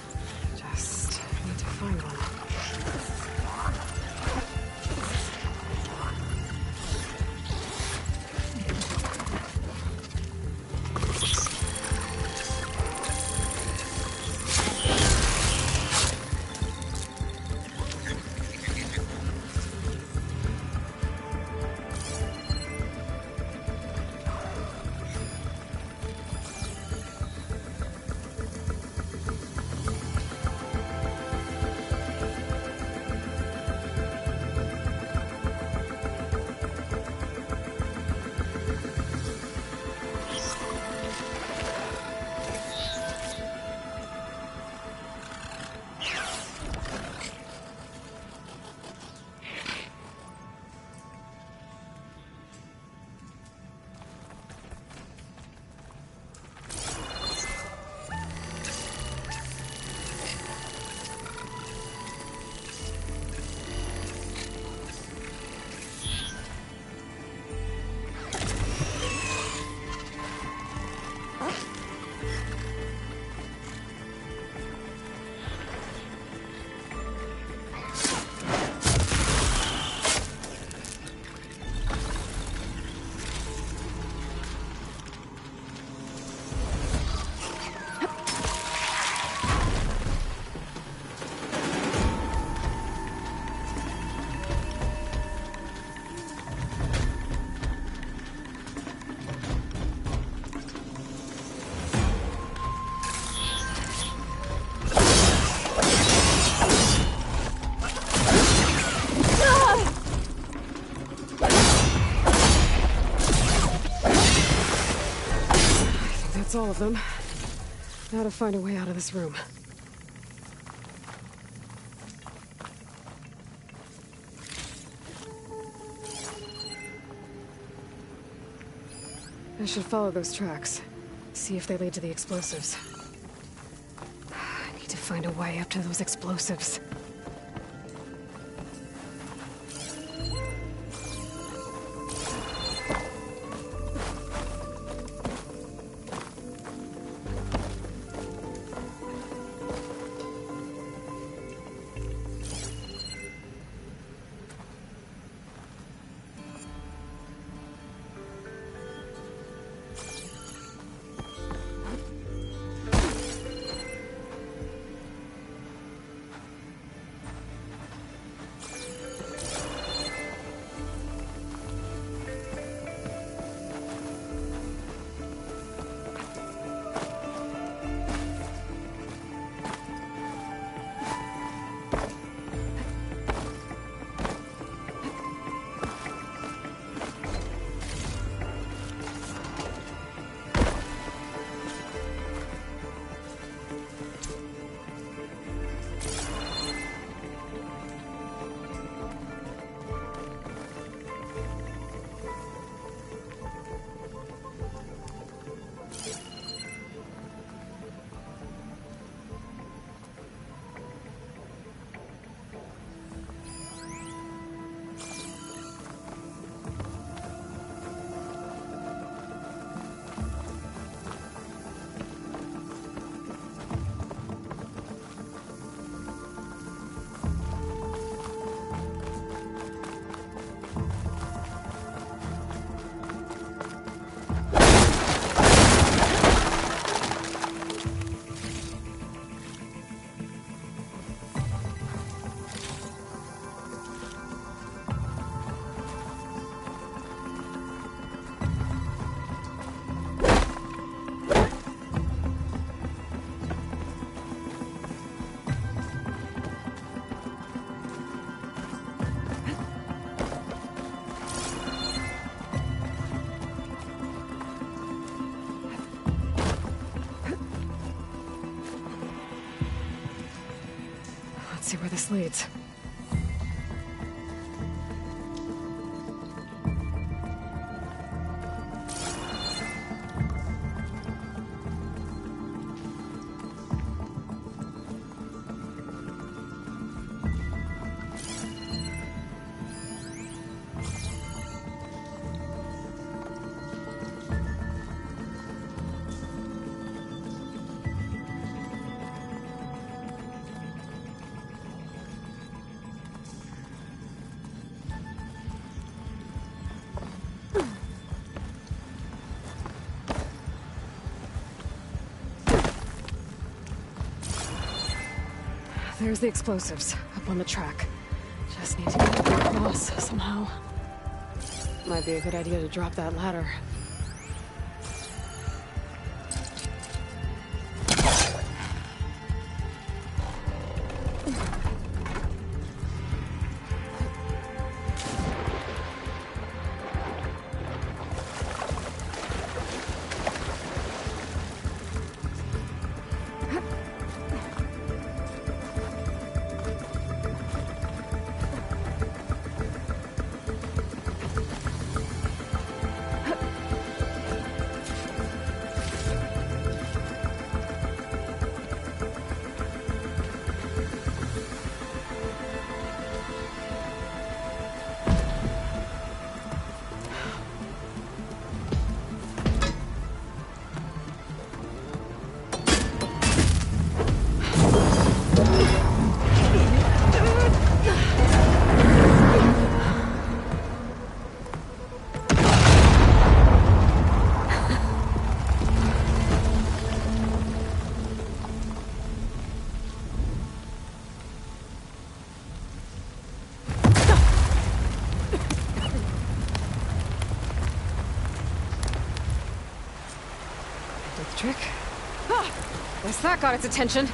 Just need to find one. That's all of them. Now to find a way out of this room. I should follow those tracks. See if they lead to the explosives. I need to find a way up to those explosives. Let's see where this leads. There's the explosives, up on the track. Just need to get across somehow. Might be a good idea to drop that ladder. Trick. Ah, guess that got its attention.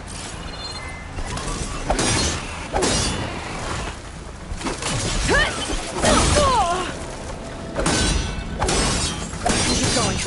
Keep going.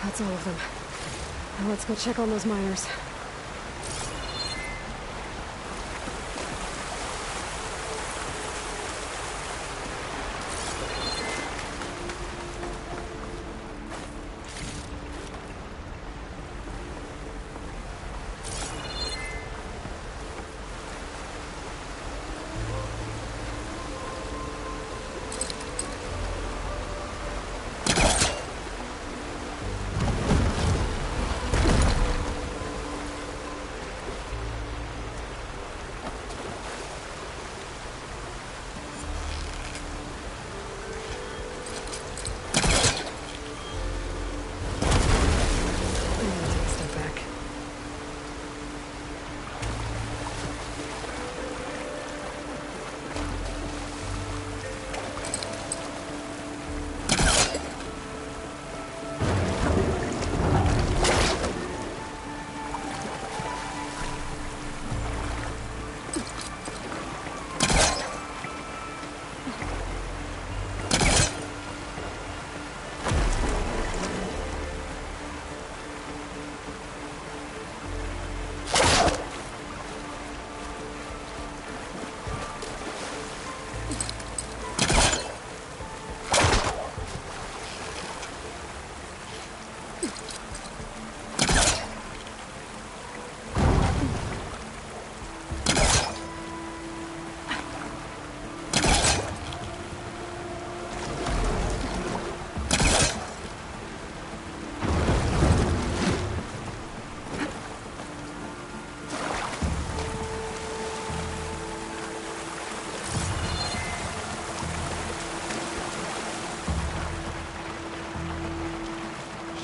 That's all of them. Now let's go check on those miners.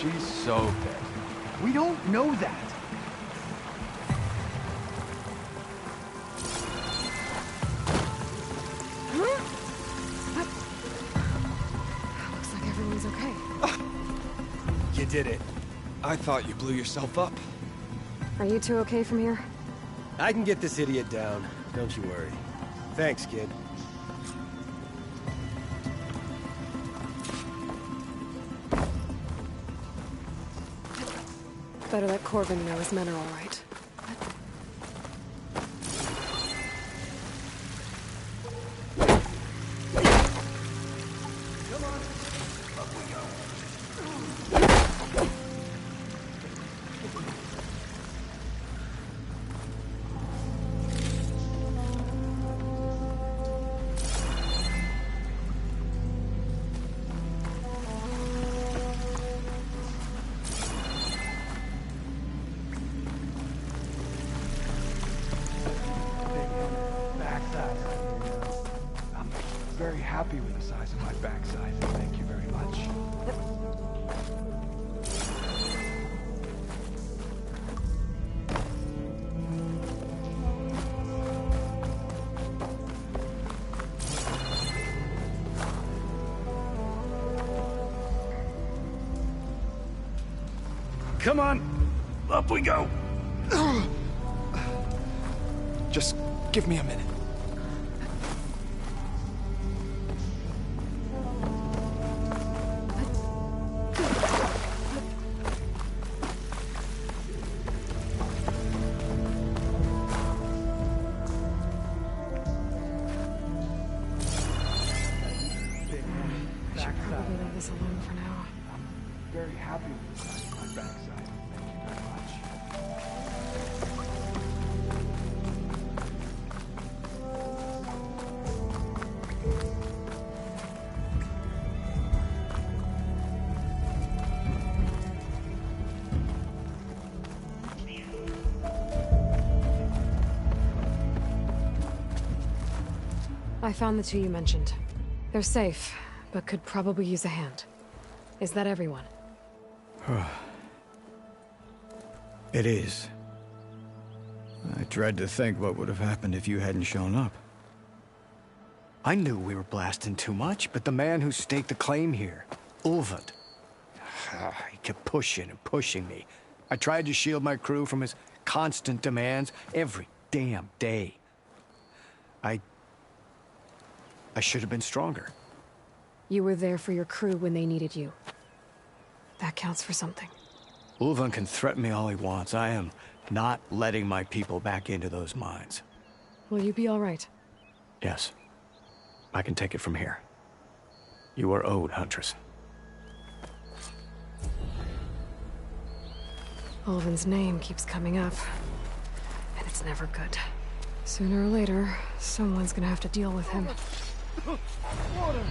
She's so dead. We don't know that. Looks like everyone's okay. You did it. I thought you blew yourself up. Are you two okay from here? I can get this idiot down. Don't you worry. Thanks, kid. Better let Corbin know his men are all right. Very happy with the size of my backside. Thank you very much. Come on, up we go. Just give me a minute. Probably leave this alone for now. Very happy with the size of my backside. Thank you very much. I found the two you mentioned. They're safe, but could probably use a hand. Is that everyone? It is. I dread to think what would have happened if you hadn't shown up. I knew we were blasting too much, but the man who staked the claim here, Ulvad, he kept pushing and pushing me. I tried to shield my crew from his constant demands every damn day. I should have been stronger. You were there for your crew when they needed you. That counts for something. Ulvan can threaten me all he wants. I am not letting my people back into those mines. Will you be all right? Yes. I can take it from here. You are owed, Huntress. Ulvan's name keeps coming up, and it's never good. Sooner or later, someone's gonna have to deal with him. Water!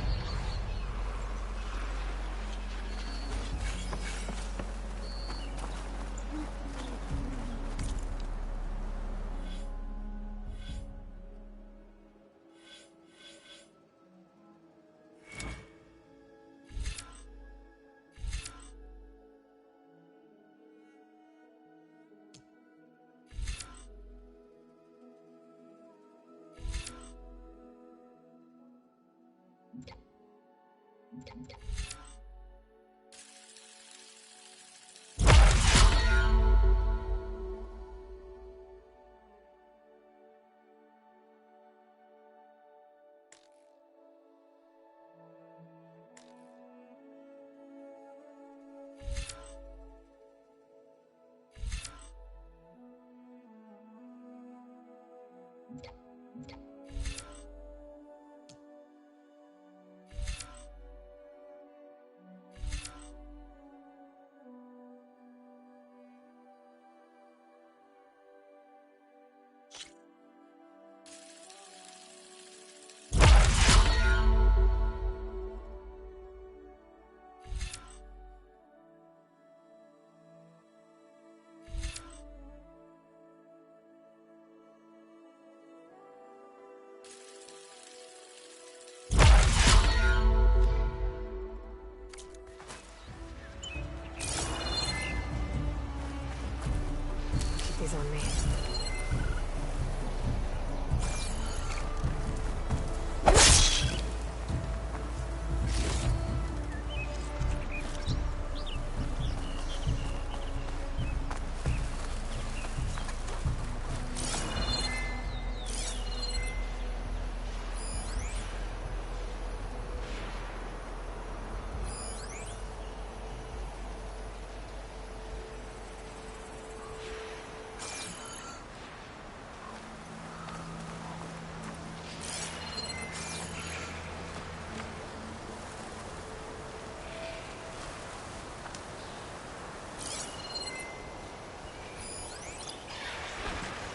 He's on me.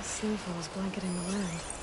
Snowfall's blanketing the land.